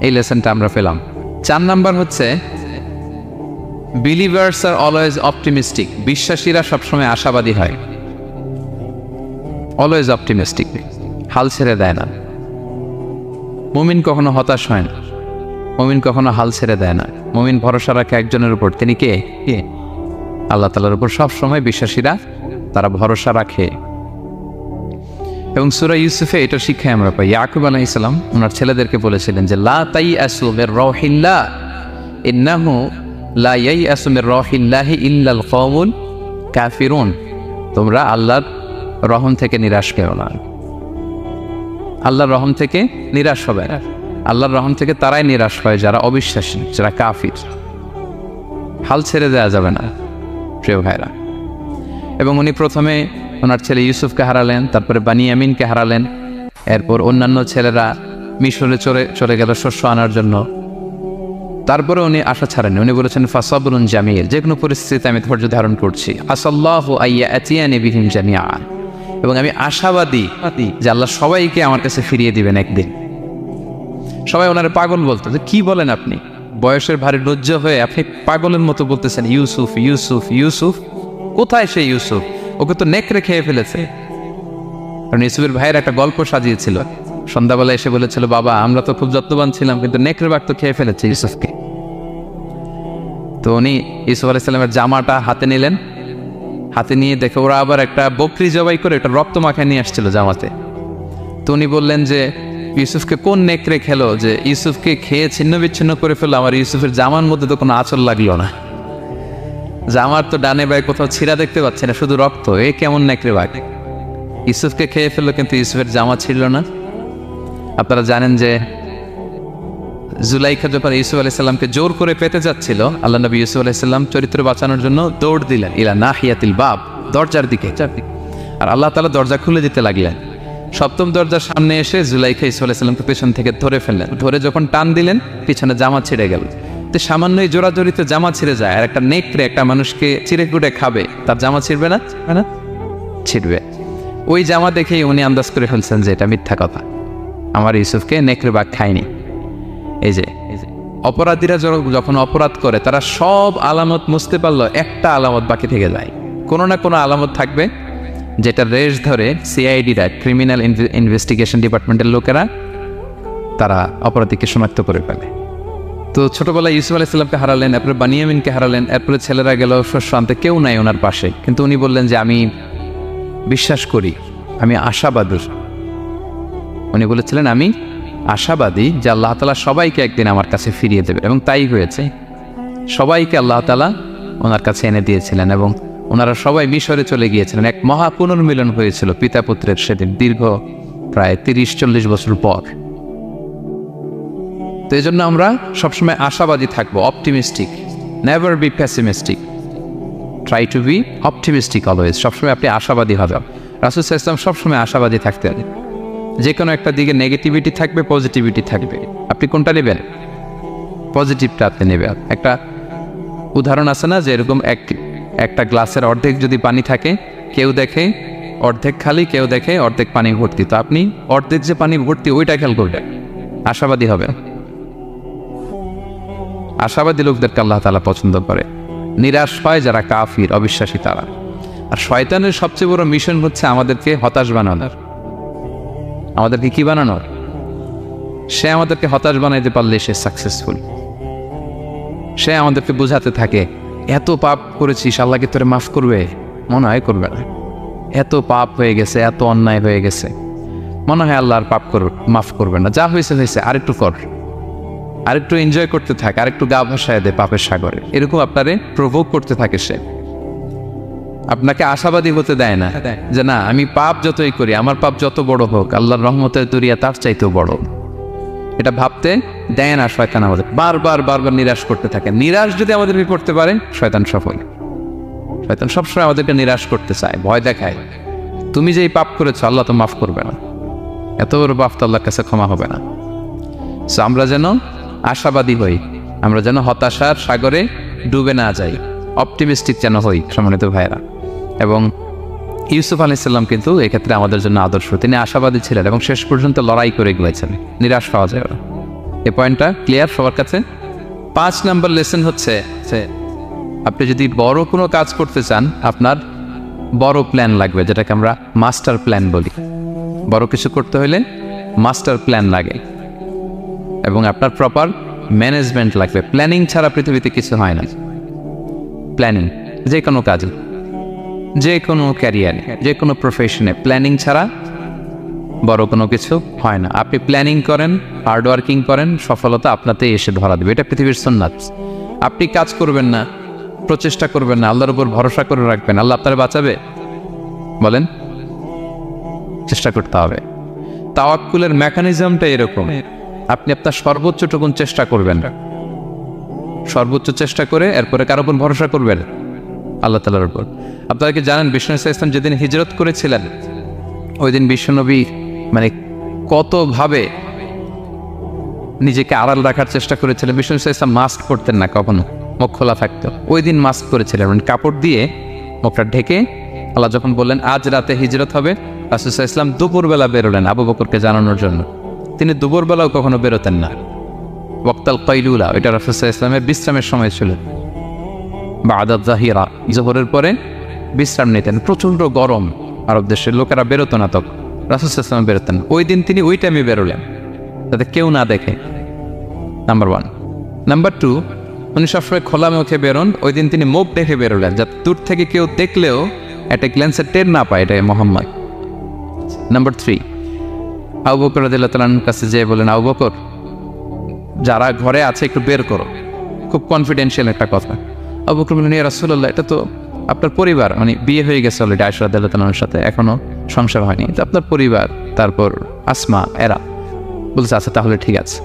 Speaker 1: এই লেসনটা আমরা পেলাম। 4 নাম্বার হচ্ছে, বিলিভার্স আর অলওয়েজ অপটিমিস্টিক। বিশ্বাসীরা সবসময় আশাবাদী হয়, অলওয়েজ অপটিমিস্টিক, হাল ছেড়ে দেয় না। মুমিন কখনো হতাশ হয় না, মুমিন কখনো হাল ছেড়ে দেয় না। মুমিন ভরসা রাখে একজনের উপর, তিনি কে? আল্লাহ তাআলার উপর। সবসময় বিশ্বাসীরা তারা ভরসা রাখে। এবং সূরা ইউসুফে এটা শিক্ষায় আমরা পাই, ইয়াকুব আলাইহিস সালাম ওনার ছেলেদেরকে বলেছিলেন যে লা তাইয়াসু মির রাহিল্লাহ ইন্নাহু লা ইয়াইয়াসু মির রাহিল্লাহি ইল্লাল কওমুল কাফিরুন। তোমরা আল্লাহর রহম থেকে নিরাশ পেও না। আল্লাহর রহম থেকে নিরাশ হবে না। আল্লাহর রহম থেকে তারাই নিরাশ হয় যারা অবিশ্বাসী, যারা কাফির। হাল ছেড়ে দেওয়া যাবে না প্রিয় ভাইরা। এবং উনি প্রথমে ওনার ছেলে ইউসুফকে হারালেন, তারপরে বানিয়ামিনকে হারালেন, এরপর অন্যান্য ছেলেরা মিশরে চলে গেল শস্য আনার জন্য। তারপরে উনি আশা ছাড়েননি, উনি বলেছেন ফাসাবরুন জামিল, যে কোনো পরিস্থিতিতে আমি ধৈর্য ধারণ করছি। আসাল্লাহু আইয়াতিয়ানি বিহিম জামিআ, এবং আমি আশাবাদী যে আল্লাহ সবাইকে আমার কাছে ফিরিয়ে দিবেন একদিন। সবাই ওনারে পাগল বলতো, যে কি বলেন আপনি, বয়সের ভারী লজ্জা হয়ে আপনি পাগলের মতো বলতেছেন ইউসুফ ইউসুফ ইউসুফ। কোথায় সে ইউসুফ? ওকে তো নেকড়ে খেয়ে ফেলেছে। কারণ ইউসুফের ভাইয়ের একটা গল্প সাজিয়েছিল, সন্ধ্যাবেলা এসে বলেছিল, বাবা আমরা তো খুব যত্নবান ছিলাম, কিন্তু নেকড়ে বাঘ তো খেয়ে ফেলেছে ইউসুফকে। তো উনি ইউসুফ আলাইহিস সালামের জামাটা হাতে নিলেন, হাতে নিয়ে দেখে ওরা আবার একটা বকরি জবাই করে একটা রক্ত মাখায় নিয়ে আসছিল জামাতে। তো উনি বললেন যে ইউসুফকে কোন নেকড়ে খেলো যে ইউসুফকে খেয়ে ছিন্ন বিচ্ছিন্ন করে ফেললো, আমার ইউসুফের জামার মধ্যে তো কোনো আঁচল লাগলো না, জামার তো ডানে বাই কোথাও ছিঁড়া দেখতে পাচ্ছে না, শুধু রক্ত। এ কেমন নেকড়ে বাঘ, ইউসুফকে খেয়ে ফেললো কিন্তু ইউসুফের জামা ছিঁড়ল না। আপনারা জানেন যে জুলাইখা যখন ইউসুফ আলাইহিস সালামকে জোর করে পেতে যাচ্ছিল, আল্লাহ নবী ইউসুফ আলাইহিস সালাম চরিত্র বাঁচানোর জন্য দৌড় দিলেন ইলা নাহিয়াতিল বাব, দরজার দিকে। আর আল্লাহ তাআলা দরজা খুলে দিতে লাগলেন। সপ্তম দরজার সামনে এসে জুলাইখা ইউসুফ আলাইহিস সালামকে পেছন থেকে ধরে ফেললেন। ধরে যখন টান দিলেন, পিছনে জামা ছিঁড়ে গেল। তো সামান্যই জোরাজোরিতে জামা ছিঁড়ে যায়, আর একটা নেকড়ে একটা মানুষকে চিড়ে কুটে খাবে, তার জামা ছিঁড়বে না? ছিঁড়বে। ওই জামা দেখেই উনি আন্দাজ করে ফেলছেন যে এটা মিথ্যা কথা, আমার ইউসুফকে নেকড়ে বাঘ খায়নি। এই যে অপরাধীরা যখন অপরাধ করে, তারা সব আলামত মুছতে পারলো, একটা আলামত বাকি থেকে যায়। কোনো না কোনো আলামত থাকবে যেটা রেশ ধরে সিআইডিরা, ক্রিমিনাল ইনভেস্টিগেশন ডিপার্টমেন্টের লোকেরা, তারা অপরাধীকে শনাক্ত করে ফেলে। তো ছোটবেলায় ইউসুফ আলাইহিস সালামকে হারালেন, এরপরে বানিয়ামিনকে হারালেন, এরপরে ছেলেরা গেল শস্য আনতে, কেউ নাই ওনার পাশে। কিন্তু উনি বললেন যে আমি বিশ্বাস করি, আমি আশাবাদী। উনি বলেছিলেন আমি আশাবাদী যে আল্লাহ তাআলা সবাইকে একদিন আমার কাছে ফিরিয়ে দেবে, এবং তাই হয়েছে। সবাইকে আল্লাহ তাআলা ওনার কাছে এনে দিয়েছিলেন, এবং ওনারা সবাই মিশরে চলে গিয়েছিলেন। এক মহা পুনর্মিলন হয়েছিল পিতা পুত্রের সেদিন, দীর্ঘ প্রায় 30-40 বছর পর। তো এই জন্য আমরা সবসময় আশাবাদী থাকবো, optimistic, never be pessimistic, try to B optimistic always. সবসময় আপনি আশাবাদী হবেন। রাসূল সাল্লাল্লাহু আলাইহি ওয়াসাল্লাম সবসময় আশাবাদী থাকতেন। যে কোনো একটা দিকে নেগেটিভিটি থাকবে, পজিটিভিটি থাকবে, আপনি কোনটা নেবেন? পজিটিভটা আপনি নেবেন। একটা উদাহরণ আছে না, যে এরকম একটা গ্লাসের অর্ধেক যদি পানি থাকে, কেউ দেখে অর্ধেক খালি, কেউ দেখে অর্ধেক পানি ভর্তি, তো আপনি অর্ধেক যে পানি ভর্তি ওইটা খেয়াল করবেন, আশাবাদী হবে। আশাবাদী লোকদেরকে আল্লাহ তাআলা পছন্দ করে। নিরাশ হয় যারা কাফির, অবিশ্বাসী তারা। আর শয়তানের সবচেয়ে বড় মিশন হচ্ছে আমাদেরকে হতাশ বানানোর। আমাদেরকে কি বানানোর? সে আমাদেরকে হতাশ বানাইতে পারলে সে সাকসেসফুল। সে আমাদেরকে বোঝাতে থাকে, এত পাপ করেছিস, আল্লাহ কি তোরে মাফ করবে? মনে হয় করবে না। এত পাপ হয়ে গেছে, এত অন্যায় হয়ে গেছে, মনে হয় আল্লাহ আর মাফ করবে না। যা হয়েছে হয়েছে, আরেকটু কর, আরেকটু এনজয় করতে থাক, আরেকটু গা ভাসায় দে পাপের সাগরে। এরকম আপনারে প্রভোগ করতে থাকে সে। আপনাকে আশাবাদী হতে দেয় না যে না, আমি পাপ যতই করি, আমার পাপ যত বড় হোক, আল্লাহর রহমতের দরিয়া তার চাইতেও বড়। এটা ভাবতে দেয় না শয়তান। আমাদের বারবার নিরাশ করতে থাকে। নিরাশ যদি আমাদেরকে করতে পারে, শয়তান সফল। শয়তান সবসময় আমাদেরকে নিরাশ করতে চায়, ভয় দেখায়। তুমি যেই পাপ করেছো, আল্লাহ তো মাফ করবে না, এত বড় পাপ তো আল্লাহর কাছে ক্ষমা হবে না। সো আমরা যেন আশাবাদী হই, আমরা যেন হতাশার সাগরে ডুবে না যাই, অপটিমিস্টিক যেন হই সম্মানিত ভাইয়েরা। এবং ইউসুফ আলাইহিস সালাম কিন্তু এক্ষেত্রে আমাদের জন্য আদর্শ। তিনি আশাবাদী ছিলেন এবং শেষ পর্যন্ত লড়াই করে গিয়েছেন, নিরাশ পাওয়া যায় না। এই পয়েন্টটা ক্লিয়ার সবার কাছে? 5 নম্বর লেসন হচ্ছে, আপনি যদি বড় কোনো কাজ করতে চান, আপনার বড় প্ল্যান লাগবে, যেটাকে আমরা মাস্টার প্ল্যান বলি। বড় কিছু করতে হলে মাস্টার প্ল্যান লাগে, এবং আপনার প্রপার ম্যানেজমেন্ট লাগবে। প্ল্যানিং ছাড়া পৃথিবীতে কিছু হয় না। প্ল্যানিং যে কোনো কাজ, যে কোনো ক্যারিয়ারে, যে কোনো প্রফেশনে প্ল্যানিং ছাড়া বড় কোনো কিছু হয় না। আপনি প্ল্যানিং করেন, হার্ড ওয়ার্কিং করেন, সফলতা আপনাতেই এসে ধরা দেবে। এটা পৃথিবীর সুন্নাত। আপনি কাজ করবেন না, প্রচেষ্টা করবেন না, আল্লাহর উপর ভরসা করে রাখবেন, আল্লাহ আপনার বাঁচাবে? বলেন, চেষ্টা করতে হবে। তাওয়াক্কুলের মেকানিজমটা এরকম, আপনি আপনার সর্বোচ্চটুকুন চেষ্টা করবেন, সর্বোচ্চ চেষ্টা করে এরপরে কার উপর ভরসা করবেন? আল্লাহ তাআলার উপর। আপনারা কি জানেন বিষ্ণু ইসলাম যেদিন হিজরত করেছিলেন, ওই দিন বিশ্বনবী মানে কতভাবে নিজেকে আড়াল রাখার চেষ্টা করেছিলেন। বিষ্ণু ইসলাম মাস্ক পরতেন না, কখনো মুখ খোলা থাকতো। ওই দিন মাস্ক করেছিলেন, মানে কাপড় দিয়ে মুখটা ঢেকে। আল্লাহ যখন বললেন আজ রাতে হিজরত হবে, রাসূল সাল্লাল্লাহু আলাইহি ওয়াসাল্লাম দুপুরবেলা বেরোলেন আবু বকরকে জানানোর জন্য। তিনি দুপুরবেলাও কখনো বেরোতেন না। ওয়াক্তাল কাইলুলা, এটা রাসূল সাল্লাল্লাহু আলাইহি ওয়াসাল্লামের বিশ্রামের সময় ছিল। বাদাত জাহিরা, জোহরের পরে বিশ্রাম নিতেন। প্রচণ্ড গরম, আরব দেশের লোকেরা বেরোতো না, তখন রাসূল সাল্লাল্লাহু আলাইহি ওয়াসাল্লাম বেরোতেন। ওই দিন তিনি ওই টাইমে বেরোলেন যাতে কেউ না দেখে, নাম্বার 1। নাম্বার 2, উনি সবসময় খোলা মুখে বেরোন, ওই দিন তিনি মুখ দেখে বেরোলেন যাতে দূর থেকে কেউ দেখলেও একটা গ্ল্যান্সে টের না পায় এটা মোহাম্মদ। নাম্বার 3, আবু বকর রাদিয়াল্লাহু তাআলার কাছে যেয়ে বলেন, আবু বকর যারা ঘরে আছে একটু বের করো, খুব কনফিডেন্সিয়াল একটা কথা। আবু বকর বললেন, ইয়া রাসূলুল্লাহ, এটা তো আপনার পরিবার, মানে বিয়ে হয়ে গেছে অলরেডি আয়েশা রাদিয়াল্লাহু তাআলার সাথে, এখনো সংসার হয়নি, তো আপনার পরিবার, তারপর আসমা, এরা। বলছে আচ্ছা তাহলে ঠিক আছে।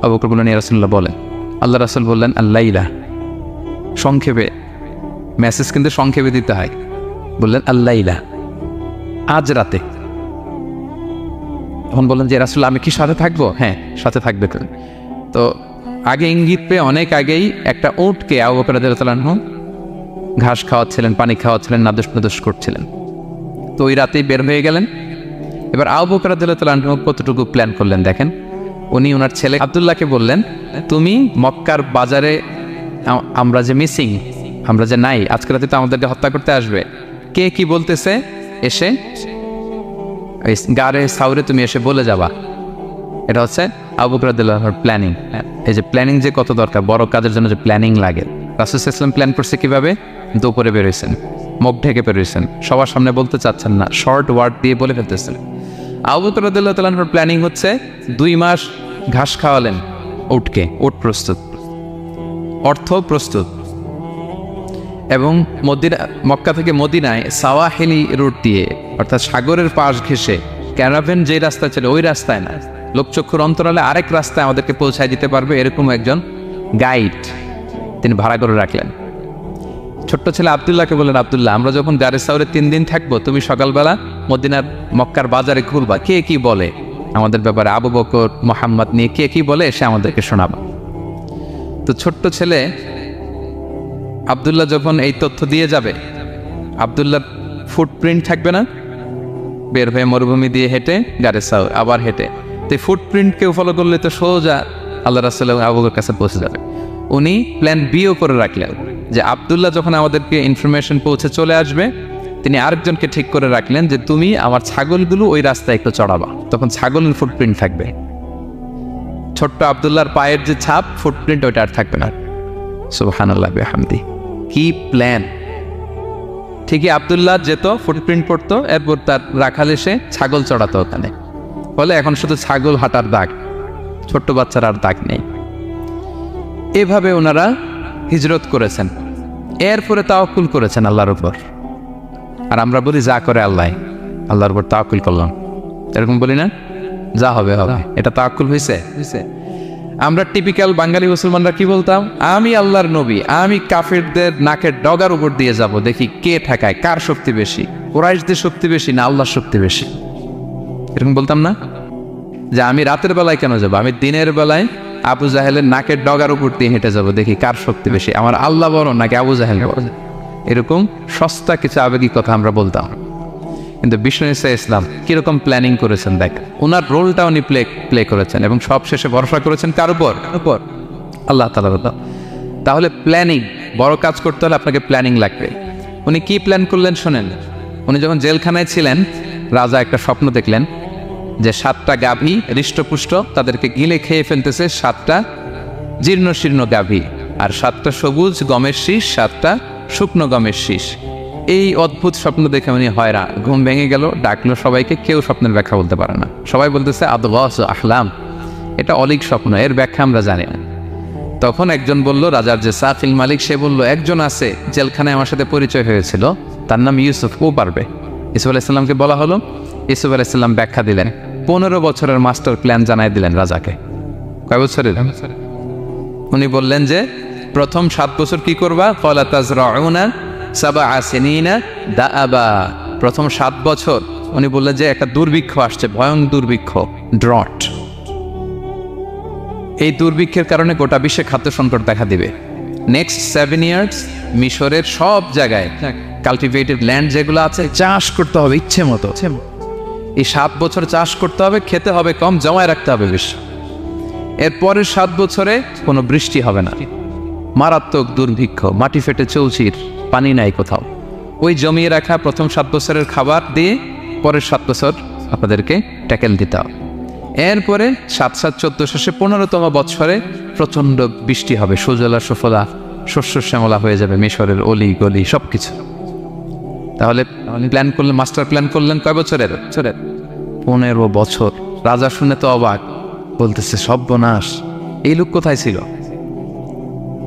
Speaker 1: আবু বকর বললেন, ইয়া রাসূলুল্লাহ বলেন। আল্লাহ রাসূল বললেন, আল্লাইলা, সংক্ষেপে, মেসেজ কিন্তু সংক্ষেপে দিতে হয়। বললেন আল্লাইলা, আজ রাতে। তখন বললেন যে রাসূল আমি কি সাথে থাকবো? হ্যাঁ সাথে থাকবে। তো আগে ইঙ্গিত পেয়ে অনেক আগেই একটা উটকে আবু বকর রাদিয়াল্লাহু তাআলা আনহু ঘাস খাওয়াচ্ছিলেন, পানি খাওয়াচ্ছিলেন, নাদুস নাদুস করছিলেন। তো ওই রাতেই বের হয়ে গেলেন। এবার আবু বকর রাদিয়াল্লাহু তাআলা আনহু কতটুকু প্ল্যান করলেন দেখেন। উনি ওনার ছেলে আব্দুল্লাহকে বললেন, তুমি মক্কার বাজারে আমরা যে মিসিং, আমরা যে নাই, আজকে রাতে তো আমাদেরকে হত্যা করতে আসবে, কে কি বলতেছে এসে গারে সাউরে তুমি এসে বলে যাবা। এটা হচ্ছে আবু বকর রাদিয়াল্লাহু আনহুর প্ল্যানিং। এই যে প্ল্যানিং যে কত দরকার, বড় কাজের জন্য যে প্ল্যানিং লাগে। রাসূল সাল্লাল্লাহু আলাইহি ওয়াসাল্লাম প্ল্যান করছে কিভাবে? দুপুরে বেরোইছেন, মুখ ঢেকে বেরোইছেন, সবার সামনে বলতে চাচ্ছেন না, শর্ট ওয়ার্ড দিয়ে বলে ফেলতেছেন। আবু বকর রাদিয়াল্লাহু তাআলা আনহুর প্ল্যানিং হচ্ছে 2 মাস ঘাস খাওয়ালেন উটকে, উট প্রস্তুত, অর্থ প্রস্তুত, এবং মক্কা থেকে মদিনায় সাওয়াহিলি রুট দিয়ে, অর্থাৎ সাগরের পাশ ঘেঁষে ক্যারাভেন যে রাস্তা ছিল ওই রাস্তায় না, লোকচক্ষুর অন্তরালে আরেক রাস্তায় আমাদেরকে পৌঁছায় দিতে পারবে এরকম একজন গাইড তিনি ভাড়া করে রাখলেন। ছোট্ট ছেলে আব্দুল্লাহকে বললেন, আব্দুল্লাহ আমরা যখন গারে সাউরে 3 দিন থাকবো, তুমি সকালবেলা মদিনার মক্কার বাজারে ঘুরবা, কে কি বলে আমাদের ব্যাপারে, আবু বকর মুহাম্মদ নিয়ে কে কি বলে সে আমাদেরকে শোনাবা। তো ছোট্ট ছেলে আব্দুল্লাহ যখন এই তথ্য দিয়ে যাবে, আব্দুল্লাহর ফুটপ্রিন্ট থাকবে না, বের হয়ে মরুভূমি দিয়ে হেঁটে গারে সাউর আবার হেঁটে, তো এই ফুটপ্রিন্টকেও ফলো করলে তো সোজা আল্লাহ রাসূল এবং আবু বকরের কাছে পৌঁছে যাবে। উনি প্ল্যান বিও করে রাখলেন যে আব্দুল্লাহ যখন আমাদেরকে ইনফরমেশন পৌঁছে চলে আসবে, তিনি আরেকজনকে ঠিক করে রাখলেন যে তুমি আমার ছাগলগুলো ওই রাস্তায় একটু চড়াবা, তখন ছাগলের ফুটপ্রিন্ট থাকবে, ছোট্ট আব্দুল্লাহর পায়ের যে ছাপ ফুটপ্রিন্ট ওইটা আর থাকবে না। সুবহানাল্লাহ বিহামদি, কি প্ল্যান! ঠিকই আব্দুল্লাহ যেত, ফুটপ্রিন্ট পড়তো, এরপর তার রাখাল এসে ছাগল চড়াতো ওখানে, ফলে এখন শুধু ছাগল হাঁটার দাগ, ছোট্ট বাচ্চার আর দাগ নেই। এভাবে ওনারা হিজরত করেছেন, এরপরে তাওয়াক্কুল করেছেন আল্লাহর উপর। আর আমরা বলি যা করে আল্লাহ, আল্লাহর উপর তাওয়াক্কুল করলাম, এরকম বলি না? যা হবে হবে, এটা তাওয়াক্কুল হয়েছে? আমরা টিপিক্যাল বাঙালি মুসলমানরা কি বলতাম? আমি আল্লাহর নবী, আমি কাফেরদের নাকের ডগার উপর দিয়ে যাব, দেখি কে ঠেকায়, কার শক্তি বেশি, কুরাইশদের শক্তি বেশি না আল্লাহর শক্তি বেশি, এরকম বলতাম না? যে আমি রাতের বেলায় কেন যাব, আমি দিনের বেলায় আবু জাহেলের নাকের ডগার উপর দিয়ে হেঁটে যাব, দেখি কার শক্তি বেশি, আমার আল্লাহ বড় নাকি আবু জাহেল বড়। এরকম সস্তা কিছু আবেগিক কথা আমরা বলতাম। কিন্তু বিষ্ণু ইসলাম কিরকম প্ল্যানিং করেছেন দেখ, ওনার রোলটা উনি প্লে করেছেন, এবং সব শেষে ভরসা করেছেন কার উপর? আল্লাহ তাআলা। তাহলে প্ল্যানিং, বড় কাজ করতে হলে আপনাকে প্ল্যানিং লাগবে। উনি কি প্ল্যান করলেন শোনেন। উনি যখন জেলখানায় ছিলেন, রাজা একটা স্বপ্ন দেখলেন যে 7টা গাভী হৃষ্টপুষ্ট, তাদেরকে গিলে খেয়ে ফেলতেছে 7টা জীর্ণ শীর্ণ গাভী, আর 7টা সবুজ গমের শীষ, 7টা শুকনো গমের শীষ। এই অদ্ভুত স্বপ্ন দেখে উনি হয়রান, ঘুম ভেঙে গেল, ডাকলো সবাইকে, কেউ স্বপ্নের ব্যাখ্যা বলতে পারে না। সবাই বলতেছে আদগাস আহলাম, এটা অলীক স্বপ্ন, এর ব্যাখ্যা আমরা জানি না। তখন একজন বলল, রাজার যে সাফিল মালিক, সে বলল একজন আছে জেলখানায় আমার সাথে পরিচয় হয়েছিল, তার নাম ইউসুফ, ও পারবে। ইউসুফ আলাইসাল্লামকে বলা হলো, ইউসুফ আলাইসাল্লাম ব্যাখ্যা দিলেন, 15 বছরের মাস্টার প্ল্যান জানাই দিলেন রাজাকে। কয় বছরের? উনি বললেন যে প্রথম 7 বছর কি করবা, ক্বালা তাজরাউনা সাবআ সিনিনা দাআবা, প্রথম 7 বছর উনি বললেন যে একটা দুর্ভিক্ষ আসছে, ভয়ঙ্কর দুর্ভিক্ষ, ড্রট। এই দুর্ভিক্ষের কারণে গোটা বিশ্বে খাদ্য সংকট দেখা দিবে। নেক্সট 7 ইয়ার্স মিশরের সব জায়গায় কাল্টিভেটেড ল্যান্ড যেগুলো আছে চাষ করতে হবে ইচ্ছে মতো। এই 7 বছর চাষ করতে হবে, খেতে হবে কম, জমায় রাখতে হবে বেশি। এর পরের 7 বছরে কোনো বৃষ্টি হবে না, মারাত্মক দুর্ভিক্ষ, মাটি ফেটে চৌচির, পানি নাই কোথাও। ওই জমিয়ে রাখা প্রথম 7 বছরের খাবার দিয়ে পরের 7 বছর আপনাদেরকে ট্যাকেল দিতে হবে। এরপরে 7-7-14 শেষে 15তম বৎসরে প্রচণ্ড বৃষ্টি হবে, সুজলা সুফলা, শস্য শ্যামলা হয়ে যাবে মিশরের অলি গলি সব কিছু। তাহলে প্ল্যান করলেন, মাস্টার প্ল্যান করলেন কয় বছরের? 15 বছর। রাজা শুনে তো অবাক, বলতেছে সর্বনাশ, এই লোক কোথায় ছিল?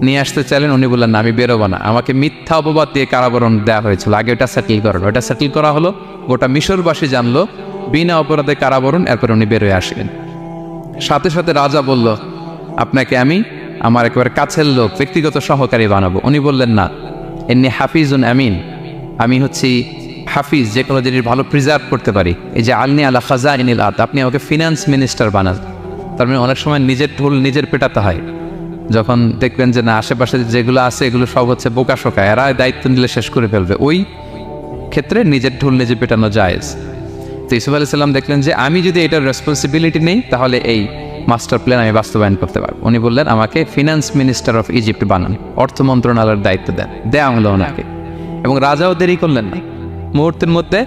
Speaker 1: নিয়ে আসতে চাইলেন, উনি বললেন না, আমি বেরোবো না, আমাকে মিথ্যা অপবাদ দিয়ে কারাবরণ দেওয়া হয়েছিল, আগে ওটা সেটেল করানো। ওটা সেটেল করা হলো, গোটা মিশরবাসী জানলো, বিনা অপরাধে কারাবরণ। এরপর উনি বেরোয় আসলেন। সাথে সাথে রাজা বলল, আপনাকে আমি আমার একেবারে কাছের লোক, ব্যক্তিগত সহকারী বানাবো। উনি বললেন না, এমনি হাফিজুন আমিন, আমি হচ্ছি হাফিজ, যে কোনো জিনিস ভালো প্রিজার্ভ করতে পারি। এই যে আলনি আলা খাজাইনিল আরদ, আপনি আমাকে ফিনান্স মিনিস্টার বানান। তার মানে অনেক সময় নিজের ঢোল নিজের পেটাতে হয়। যখন দেখবেন যে না, আশেপাশে যেগুলো আছে এগুলো সব হচ্ছে বোকা শোকা, এরা দায়িত্ব নিলে শেষ করে ফেলবে, ওই ক্ষেত্রে নিজের ঢোল নিজে পেটানো জায়েজ। তো ইউসুফ আলাইহিস সালাম দেখলেন যে আমি যদি এটার রেসপন্সিবিলিটি নেই, তাহলে এই মাস্টার প্ল্যান আমি বাস্তবায়ন করতে পারবো। উনি বললেন, আমাকে ফিনান্স মিনিস্টার অফ ইজিপ্ট বানান, অর্থ মন্ত্রণালয়ের দায়িত্ব দেন। দেয়া হলো ওনাকে, এবং রাজাও দেরি করলেন না, মুহূর্তের মধ্যে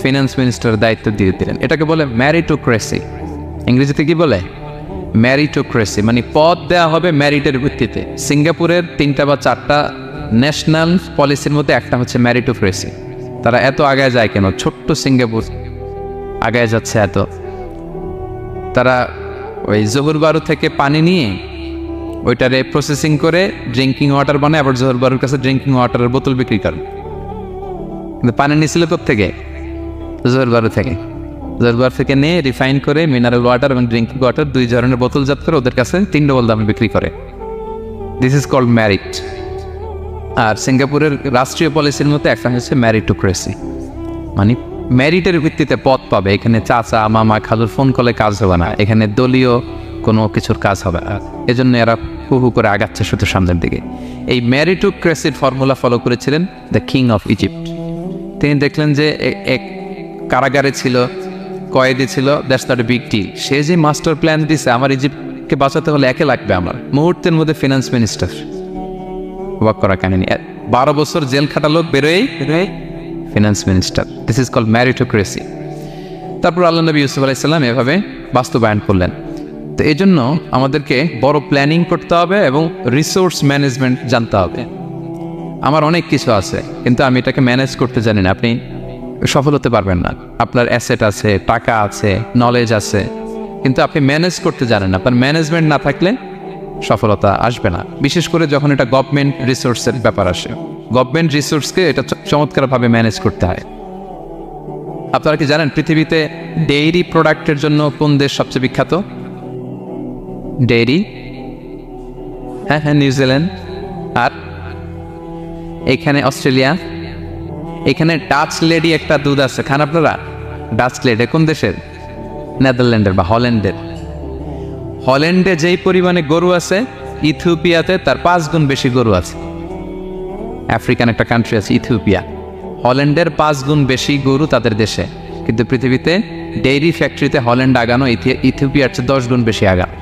Speaker 1: ফিনান্স মিনিস্টারের দায়িত্ব দিয়ে দিলেন। এটাকে বলে ম্যারিটোক্রেসি। ইংরেজিতে কি বলে? ম্যারিটোক্রেসি, মানে পদ দেওয়া হবে ম্যারিটের ভিত্তিতে। সিঙ্গাপুরের 3টা বা 4টা ন্যাশনাল পলিসির মধ্যে একটা হচ্ছে ম্যারিটোক্রেসি। তারা এত আগায় যায় কেন? ছোট্ট সিঙ্গাপুর আগায় যাচ্ছে এত। তারা ওই জহুর বারু থেকে পানি নিয়ে ওইটারে প্রসেসিং করে ড্রিঙ্কিং ওয়াটার বানায়, আবার জহুর বারুর কাছে ড্রিঙ্কিং ওয়াটারের বোতল বিক্রি করে। কিন্তু পানি নিয়েছিল কোত্থেকে? জহুর বারু থেকে। জহুর বারু থেকে নিয়ে রিফাইন করে মিনারেল ওয়াটার এবং ড্রিঙ্কিং ওয়াটার 2 ধরনের বোতলজাত করে ওদের কাছে 3 ডবল দামে বিক্রি করে। This is called merit. আর সিঙ্গাপুরের রাষ্ট্রীয় পলিসির মধ্যে একটা হচ্ছে ম্যারিটোক্রেসি, মানে ম্যারিটের ভিত্তিতে পদ পাবে। এখানে চাচা মামা খালুর ফোন কলে কাজ হবে না, এখানে দলীয় কোনো কিছুর কাজ হবে না। এজন্য এরা হু করে আগাচ্ছে শুধু সামনের দিকে। এই ম্যারিটোক্রেসির ফর্মুলা ফলো করেছিলেন দ্য কিং অফ ইজিপ্ট। তিনি দেখলেন যে এক কারাগারে ছিল, কয়েদি ছিল, that's not a big deal. সে যে মাস্টার প্ল্যান দিছে, আমার ইজিপ্টকে বাঁচাতে হলে একে লাগবে আমার। মুহূর্তের মধ্যে ফিনান্স মিনিস্টার। অবাক করা কাহিনী। 12 বছর জেল খাটা লোক বেরোয় finance minister. This is called meritocracy. তারপর আল্লাহ নবী ইউসুফ আলাইহিস সালাম এভাবে বাস্তবায়ন করলেন। তো এই জন্য আমাদেরকে বড় প্ল্যানিং করতে হবে এবং রিসোর্স ম্যানেজমেন্ট জানতে হবে। আমার অনেক কিছু আছে, কিন্তু আমি এটাকে ম্যানেজ করতে জানি না, আপনি সফল হতে পারবেন না। আপনার অ্যাসেট আছে, টাকা আছে, নলেজ আছে, কিন্তু আপনি ম্যানেজ করতে জানেন না। আপনার ম্যানেজমেন্ট না থাকলে সফলতা আসবে না। বিশেষ করে যখন এটা গভর্নমেন্ট রিসোর্সের ব্যাপার আসে, গভর্নমেন্ট রিসোর্সকে এটা চমৎকারভাবে ম্যানেজ করতে হয়। আপনারা কি জানেন পৃথিবীতে ডেইরি প্রোডাক্টের জন্য কোন দেশ সবচেয়ে বিখ্যাত? ডেইরি? হ্যাঁ, নিউজিল্যান্ড। আর এখানে অস্ট্রেলিয়া। এখানে ডাচ লেডি একটা দুধ আছে, খান আপনারা? ডাচ লেডি কোন দেশের? নেদারল্যান্ডের বা হল্যান্ডের। হল্যান্ডে যেই পরিমাণে গরু আছে, ইথিওপিয়াতে তার 5 গুণ বেশি গরু আছে। আফ্রিকান একটা কান্ট্রি আছে ইথিওপিয়া, হল্যান্ডের 5 গুণ বেশি গরু তাদের দেশে। কিন্তু পৃথিবীতে ডেইরি ফ্যাক্টরিতে হল্যান্ড আগানো ইথিওপিয়ার চেয়ে 10 গুণ বেশি আগানো।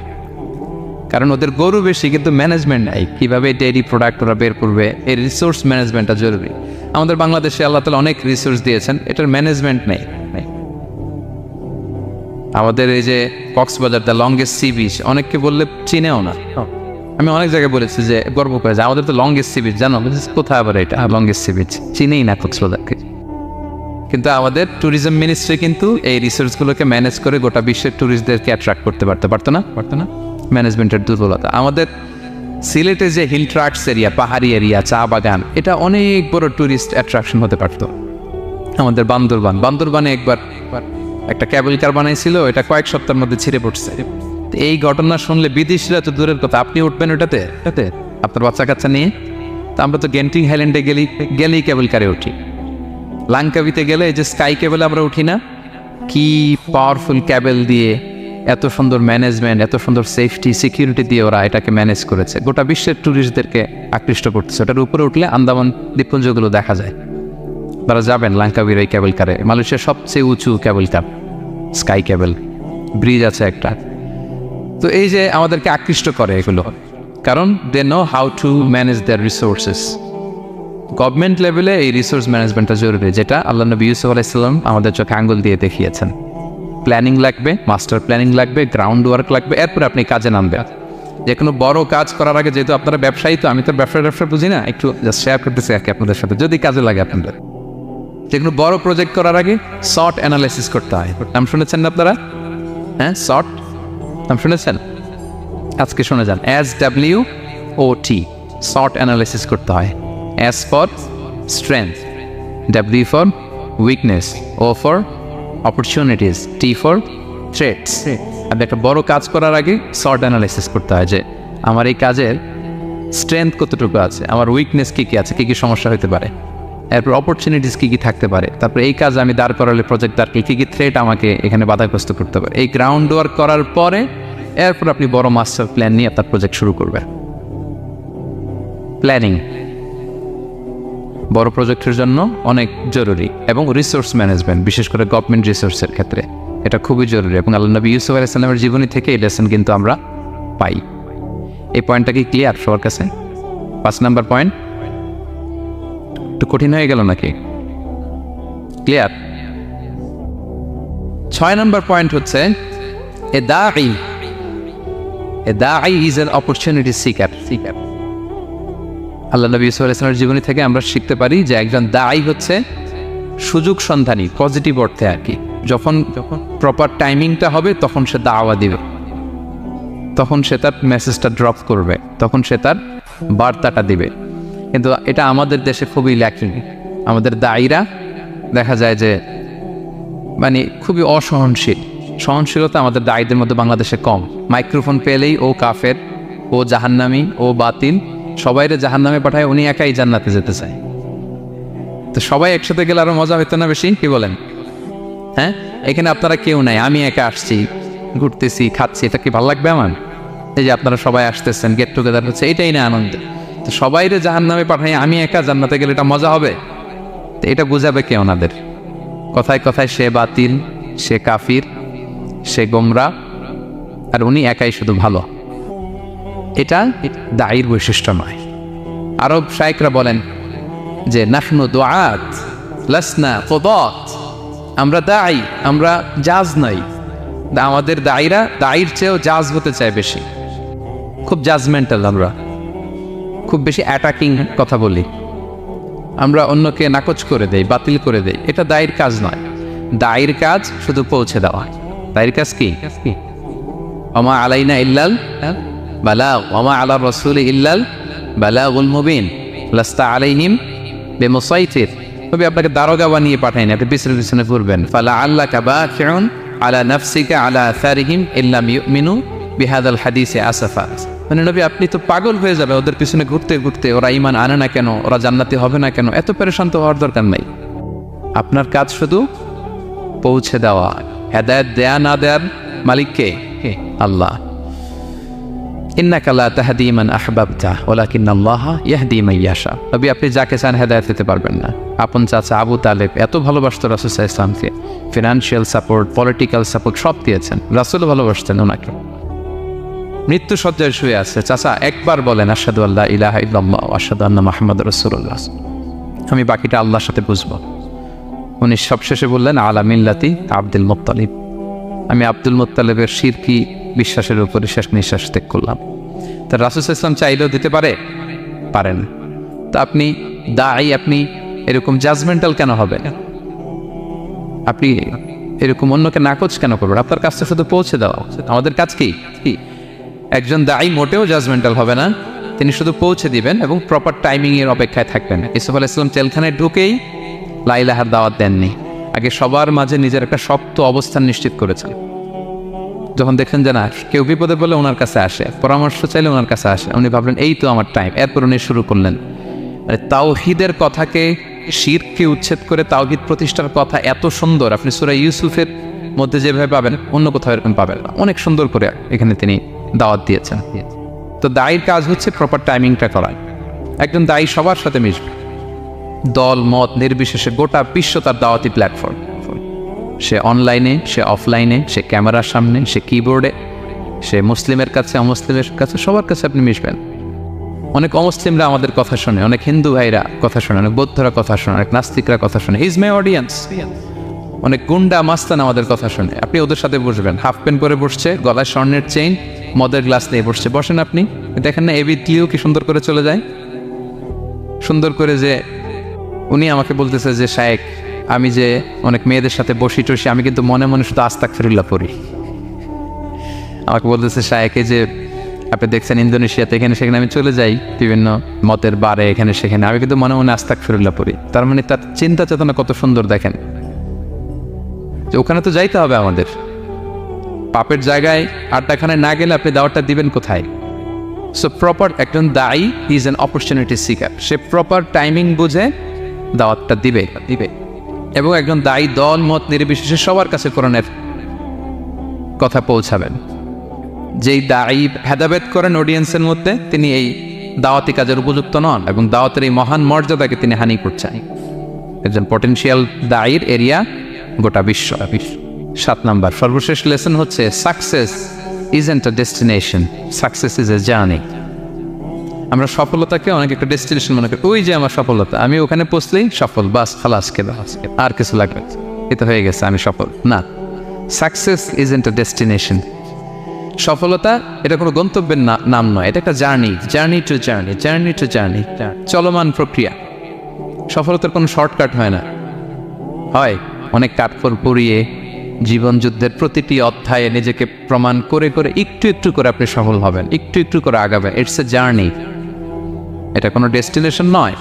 Speaker 1: কারণ ওদের গরু বেশি, কিন্তু ম্যানেজমেন্ট নাই। কীভাবে ডেইরি প্রোডাক্ট ওরা বের করবে, এই রিসোর্স ম্যানেজমেন্টটা জরুরি। আমাদের বাংলাদেশে আল্লাহ তাআলা অনেক রিসোর্স দিয়েছেন, এটার ম্যানেজমেন্ট নেই। আমাদের এই যে Cox's Bazar the longest sea beach, অনেককে বললে চিনেও না। আমি অনেক জায়গায় বলেছি যে গর্ব করে যে আমাদের তো লংগেস্ট সি বিচ, জানো কোথায় আবার এটা লংগেস্ট সি বিচ, চিনেই না কক্সবাজারকে। কিন্তু আমাদের ট্যুরিজম মিনিস্ট্রি কিন্তু এই রিসোর্সগুলোকে ম্যানেজ করে গোটা বিশ্বের ট্যুরিস্টদেরকে অ্যাট্রাক্ট করতে পারতো না ম্যানেজমেন্টের দুর্বলতা। আমাদের সিলেটে যে হিল ট্রাক্টস এরিয়া, পাহাড়ি এরিয়া, চা বাগান, এটা অনেক বড় ট্যুরিস্ট অ্যাট্রাকশন হতে পারতো। আমাদের বান্দরবানে একবার একটা ক্যাবল কার বানাইছিল, এটা কয়েক সপ্তাহের মধ্যে ছিঁড়ে পড়ছে। এই ঘটনা শুনলে বিদেশিরা তো দূরের কথা, আপনি উঠবেন ওটাতে আপনার বাচ্চা কাচ্চা নিয়ে? তা আমরা তো গেন্টিং হাইল্যান্ডে গেলেই ক্যাবল কারে উঠি, লাঙ্কাবিতে গেলে এই যে স্কাই কেবল আমরা উঠি না, কি পাওয়ারফুল ক্যাবেল দিয়ে, এত সুন্দর ম্যানেজমেন্ট, এত সুন্দর সেফটি সিকিউরিটি দিয়ে ওরা এটাকে ম্যানেজ করেছে, গোটা বিশ্বের ট্যুরিস্টদেরকে আকৃষ্ট করতেছে। ওটার উপরে উঠলে আন্দামান দ্বীপপুঞ্জগুলো দেখা যায়। তারা যাবেন লাঙ্কাবির এই ক্যাবেল কারে, মালয়েশিয়ার সবচেয়ে উঁচু ক্যাবেল কার, স্কাই কেবল ব্রিজ আছে একটা। তো এই যে আমাদেরকে আকৃষ্ট করে এগুলো, কারণ they know how to manage their resources. Government লেভেলে এই রিসোর্স ম্যানেজমেন্টটা জরুরি, যেটা আল্লাহ নবী ইউসুফ আলাইহিস সালাম আমাদের চোখে আঙ্গুল দিয়ে দেখিয়েছেন। প্ল্যানিং লাগবে, মাস্টার প্ল্যানিং লাগবে, গ্রাউন্ড ওয়ার্ক লাগবে, এরপরে আপনি কাজে নামবেন। যে কোনো বড় কাজ করার আগে, যেহেতু আপনারা ব্যবসায়ী, তো আমি তো ব্যবসা বুঝি না, একটু জাস্ট শেয়ার করতেছি আর কি আপনাদের সাথে, যদি কাজে লাগে আপনাদের। যে কোনো বড় প্রজেক্ট করার আগে শর্ট অ্যানালাইসিস করতে হয়। নাম শুনেছেন না আপনারা? হ্যাঁ, শর্ট নাম শুনেছেন? আজকে শুনে যান, SWOT, শর্ট অ্যানালাইসিস করতে হয়। S for strength, W for weakness, O for opportunities, T for threats. আপনি একটা বড় কাজ করার আগে শর্ট অ্যানালাইসিস করতে হয় যে আমার এই কাজের স্ট্রেংথ কতটুকু আছে, আমার উইকনেস কী কী আছে, কী কী সমস্যা হতে পারে, এরপর অপরচুনিটিস কী কী থাকতে পারে, তারপর এই কাজ আমি দাঁড় করালে, প্রজেক্ট দাঁড় করলে কী কী থ্রেট আমাকে এখানে বাধাগ্রস্ত করতে পারে। এই গ্রাউন্ড ওয়ার্ক করার পরে এরপর আপনি বড় মাস্টার প্ল্যান নিয়ে আপনার প্রজেক্ট শুরু করবেন। প্ল্যানিং বড় প্রজেক্টের জন্য অনেক জরুরি, এবং রিসোর্স ম্যানেজমেন্ট, বিশেষ করে গভর্নমেন্ট রিসোর্সের ক্ষেত্রে এটা খুবই জরুরি। এবং আল্লাহ নবী ইউসুফ আলাইহিস সালামের জীবনী থেকে এই লেসন কিন্তু আমরা পাই। এই পয়েন্টটা কি ক্লিয়ার সবার কাছে? 5 নাম্বার পয়েন্ট একটু কঠিন হয়ে গেল নাকি? ক্লিয়ার? 6 নাম্বার পয়েন্ট হচ্ছে এ দাঈ ইজ অ্যান অপরচুনিটি সিকার। আল্লাহ নবী ইউসুফ আলাইহিস সালামের জীবনী থেকে আমরা শিখতে পারি যে একজন দাঈ হচ্ছে সুযোগ সন্ধানী, পজিটিভ অর্থে আর কি। যখন প্রপার টাইমিংটা হবে তখন সে দাওয়া দিবে, তখন সে তার মেসেজটা ড্রপ করবে, তখন সে তার বার্তাটা দিবে। কিন্তু এটা আমাদের দেশে খুবই ল্যাকিং। আমাদের দায়ীরা দেখা যায় যে মানে খুবই অসহনশীল, সহনশীলতা আমাদের দায়ীদের মধ্যে বাংলাদেশে কম। মাইক্রোফোন পেলেই ও কাফের, ও জাহান্নামী, ও বাতিল, সবাইরে জাহান্নামে পাঠায়, উনি একাই জান্নাতে যেতে চায়। তো সবাই একসাথে গেলে আরো মজা হইতো না বেশি? কি বলেন? হ্যাঁ, এখানে আপনারা কেউ নাই, আমি একা আসছি, ঘুরতেছি, খাচ্ছি, এটা কি ভালো লাগবে আমার? এই যে আপনারা সবাই আসতেছেন, গেট টুগেদার হচ্ছে, এটাই না আনন্দ। তো সবাইরে জাহান্নামে পাঠাই, আমি একা জান্নাতে গেলে এটা মজা হবে? তো এটা বুঝাবে কে ওনাদের? কথায় কথায় সে বাতিল, সে কাফির, সে গোমরা, আর উনি একাই শুধু ভালো। এটা দায়ীর বৈশিষ্ট্য নয়। আরব শায়েখরা বলেন যে নাহনু দুআত লাসনা কুদাত, আমরা দায়ী, আমরা জাজ নই। আমাদের দায়ীরা দায়ীর চেয়েও জাজ হতে চায় বেশি, খুব জাজমেন্টাল, আমরা খুব বেশি অ্যাটাকিং কথা বলি, আমরা অন্যকে নাকচ করে দেই, বাতিল করে দেই। এটা দায়ীর কাজ নয়। দায়ীর কাজ শুধু পৌঁছে দেওয়া। দায়ীর কাজ কি? ওমা আলাইনা ইল্লাল বালাগ ওমা আলা রাসূলি ইল্লাল বালাগুল মুবিন লাস্তা আলাইহিম বিমুসাইতির। তবে আপনাকে দারোগা বানিয়ে পাঠাইনি, আপনি পিছনে পিছনে ঘুরবেন। ফালা আল্লাকা বাকিউন আলা নাফসিকা আলা আসারিহিম ইল্লাম ইউমিনু বিহাদাল হাদিসে আসাফা। মানে নবী, আপনি তো পাগল হয়ে যাবে ওদের পিছনে ঘুরতে ঘুরতে, ওরা ঈমান আনে না কেন, ওরা জান্নাতি হবে না কেন, এত পেরেশান তো হওয়ার দরকার নাই। আপনার কাজ শুধু পৌঁছে দেওয়া। হেদায়েত দেয়া না দেয়ার মালিক কে? আল্লাহ। ইন্নাকা লা তাহদি মান আহবাবতা ওয়ালাকিন্নাল্লাহা ইয়াহদি মান ইয়াশা। নবী, আপনি যাকে চান হেদায়েত দিতে পারবেন না। আপন চাচা আবু তালেব এত ভালোবাসতো রাসূল সাল্লাল্লাহু আলাইহি ওয়াসাল্লামকে, ফিনান্সিয়াল সাপোর্ট, পলিটিক্যাল সাপোর্ট সব দিয়েছেন। রাসূল ভালোবাসতেন ওনাকে। মৃত্যু সজ্জায় শুয়ে আছে, চাচা একবার বলেন আশহাদু আল্লা ইলাহা ইল্লাল্লাহ ওয়া আশহাদু আন্না মুহাম্মাদুর রাসূলুল্লাহ, আমি বাকিটা আল্লাহর সাথে বুঝবো। উনি সবশেষে বললেন আলা মিল্লাতি আব্দুল মুত্তালিব, আমি আব্দুল মুত্তালিবের শিরকি বিশ্বাসের উপরে শেষ নিঃশ্বাস ত্যাগ করলাম। তা রাসূল সাল্লাল্লাহু আলাইহি ওয়াসাল্লাম চাইলেও দিতে পারেন। তা আপনি দাঈ, আপনি এরকম জাজমেন্টাল কেন হবেন? আপনি এরকম অন্যকে নাকচ কেন করবেন? আপনার কাজটা শুধু পৌঁছে দেওয়া। আমাদের কাজ কি? একজন দাঈ মোটেও জাজমেন্টাল হবে না, তিনি শুধু পৌঁছে দিবেন এবং প্রপার টাইমিং এর অপেক্ষায় থাকবেন। ইউসুফ আলাইহিস সালাম জেলখানায় ঢুকেই লা ইলাহার দাওয়াত দেননি, আগে সবার মাঝে নিজের একটা শক্ত অবস্থান নিশ্চিত করেছেন। যখন দেখেন যে না কেউ বিপদে বলে ওনার কাছে আসে, পরামর্শ চাইলে ওনার কাছে আসে, উনি ভাবলেন এই তো আমার টাইম। এরপর উনি শুরু করলেন মানে তাওহীদের কথাকে, শিরককে উচ্ছেদ করে তাওহীদ প্রতিষ্ঠার কথা এত সুন্দর আপনি সূরা ইউসুফের মধ্যে যেভাবে পাবেন অন্য কোথাও এরকম পাবেন না। অনেক সুন্দর করে এখানে তিনি দাওয়াত দিয়েছেন। তো দায়ীর কাজ হচ্ছে প্রপার টাইমিংটা করা। একজন দায়ী সবার সাথে মিশবে, দল মত নির্বিশেষে, গোটা বিশ্ব তার দাওয়াতি প্ল্যাটফর্ম। সে অনলাইনে, সে অফলাইনে, সে ক্যামেরার সামনে, সে কিবোর্ডে, সে মুসলিমের কাছে অমুসলিমের কাছে, সবার কাছে আপনি মিশবেন। অনেক অমুসলিমরা আমাদের কথা শোনে, অনেক হিন্দু ভাইরা কথা শোনে, অনেক বৌদ্ধরা কথা শোনে, অনেক নাস্তিকরা কথা শোনে। হিজ মাই অডিয়েন্স। অনেক গুন্ডা মাস্তান আমাদের কথা শোনে। আপনি ওদের সাথে বসবেন, হাফ প্যান্ট পরে বসছে, গলায় স্বর্ণের চেইন, মদের গ্লাস নিয়ে বসছে, বসেন আপনি। দেখেন না এবি ক্লিও কি সুন্দর করে চলে যায়, সুন্দর করে। যে উনি আমাকে বলতেছে যে শায়েক, আমি যে অনেক মেয়েদের সাথে বসি টসি, আমি কিন্তু মনে মনে শুধু আস্তাগফিরুল্লাহ পড়ি। আমাকে বলতেছে শায়েকে যে আপনি দেখছেন ইন্দোনেশিয়াতে এখানে সেখানে আমি চলে যাই বিভিন্ন মতের বারে, এখানে সেখানে, আমি কিন্তু মনে মনে আস্তাগফিরুল্লাহ পড়ি। তার মানে তার চিন্তা চেতনা কত সুন্দর দেখেন, যে ওখানে তো যাইতে হবে আমাদের। পাপের জায়গায় আড্ডাখানায় না গেলে আপনি দাওয়াতটা দিবেন কোথায়? সো প্রপার একজন দায়ী is an opportunity seeker. Say proper timing বুঝে দাওয়াতটা দিবে। এবং একজন দায়ী দল মত নির্বিশেষে সবার কাছে কোরআনের কথা পৌঁছাবেন। যেই দায়ী ভেদাভেদ করেন অডিয়েন্সের মধ্যে, তিনি এই দাওয়াতি কাজের উপযুক্ত নন এবং দাওয়াতের এই মহান মর্যাদাকে তিনি হানি করছেন। একজন পটেনশিয়াল দায়ীর এরিয়া গোটা বিশ্ব। 7 নাম্বার সর্বশেষ লেসন হচ্ছে success isn't a destination, success is a journey. আমরা সফলতাকে অনেক একটা ডেস্টিনেশন মনে করি, ওই যে আমার সফলতা, আমি ওখানে পৌঁছলেই সফল, বাস খালাস, আর কিছু লাগবে, এটা হয়ে গেছে, আমি সফল না। Success isn't a destination. সফলতা এটা কোনো গন্তব্যের নাম নয়, এটা একটা journey, journey to journey, journey to journey, চলমান প্রক্রিয়া। সফলতার কোনো শর্টকাট হয় না, হয় অনেক কাঠখড় পুড়িয়ে জীবন যুদ্ধের প্রতিটি অধ্যায়ে নিজেকে প্রমাণ করে করে একটু একটু করে আপনি সফল হবেন, একটু একটু করে আগাবেন। ইটস এ জার্নি, এটা কোনো ডেস্টিনেশন নয়।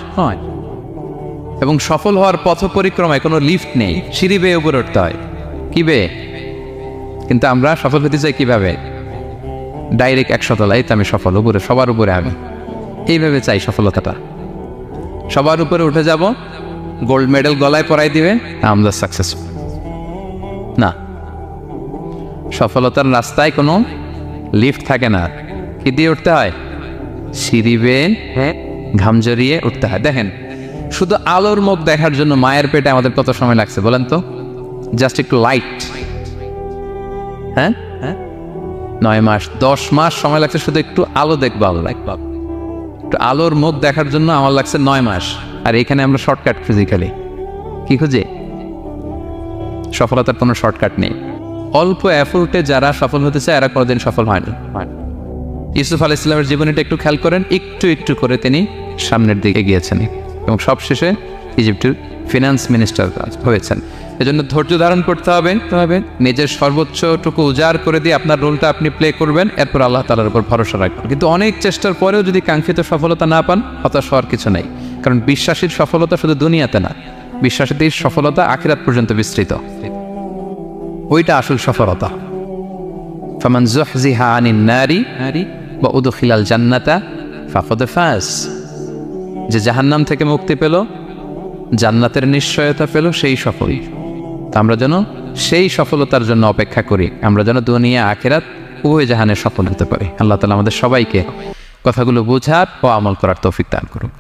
Speaker 1: এবং সফল হওয়ার পথ পরিক্রমায় কোনো লিফট নেই, সিঁড়ি বেয়ে উপরে উঠতে হয়। কি বেয়ে? কিন্তু আমরা সফল হতে চাই কিভাবে? ডাইরেক্ট 100 তলায় তো আমি সফল, উপরে সবার উপরে আমি, এইভাবে চাই সফলতাটা। সবার উপরে উঠে যাব, গোল্ড মেডেল গলায় পরাই দিবে, আমরা সাকসেসফুল না। সফলতার রাস্তায় কোনো লিফট থাকে না, কি দিয়ে উঠতে হয়? সিঁড়ি বেয়ে ঘাম জড়িয়ে উঠতে হয়। দেখেন, শুধু আলোর মুখ দেখার জন্য মায়ের পেটে আমাদের কত সময় লাগছে বলেন তো? জাস্ট একটু লাইট, 9 মাস 10 মাস সময় লাগছে শুধু একটু আলো দেখবো, একটু আলোর মুখ দেখার জন্য আমার লাগছে 9 মাস। আর এখানে আমরা শর্টকাট ফিজিক্যালি কি খুঁজে? সফলতার কোনো শর্টকাট নেই। অল্প এফোর্টে যারা সফল হতে চায় এরা কোনোদিন সফল হয়নি। ইউসুফ আলাইহিস সালামের জীবনীটা একটু খেয়াল করেন, একটু একটু করে তিনি সামনের দিকে গিয়েছেন এবং সবশেষে ইজিপ্টের ফিনান্স মিনিস্টার হয়েছেন। এজন্য ধৈর্য ধারণ করতে হবে, নিজের সর্বোচ্চটুকু উজাড় করে দিয়ে আপনার রোলটা আপনি প্লে করবেন, এরপর আল্লাহ তাআলার উপর ভরসা রাখবেন। কিন্তু অনেক চেষ্টার পরেও যদি কাঙ্ক্ষিত সফলতা না পান, হতাশ হওয়ার কিছু নেই। কারণ বিশ্বাসীর সফলতা শুধু দুনিয়াতে না, বিশ্বাসীদের সফলতা আখিরাত পর্যন্ত বিস্তৃত, ওইটা আসল সফলতা। ফামান যুহজিহা আনিন নারি ওয়া উদখিলাল জান্নাতা ফাকাদ ফাজ। যে জাহান্নাম থেকে মুক্তি পেল, জান্নাতের নিশ্চয়তা পেল, সেই সফল। তা আমরা যেন সেই সফলতার জন্য অপেক্ষা করি, আমরা যেন দুনিয়া আখিরাত উভয় জাহানে সফল হতে পারি। আল্লাহ তাআলা আমাদের সবাইকে কথাগুলো বোঝার ও আমল করার তৌফিক দান করুন।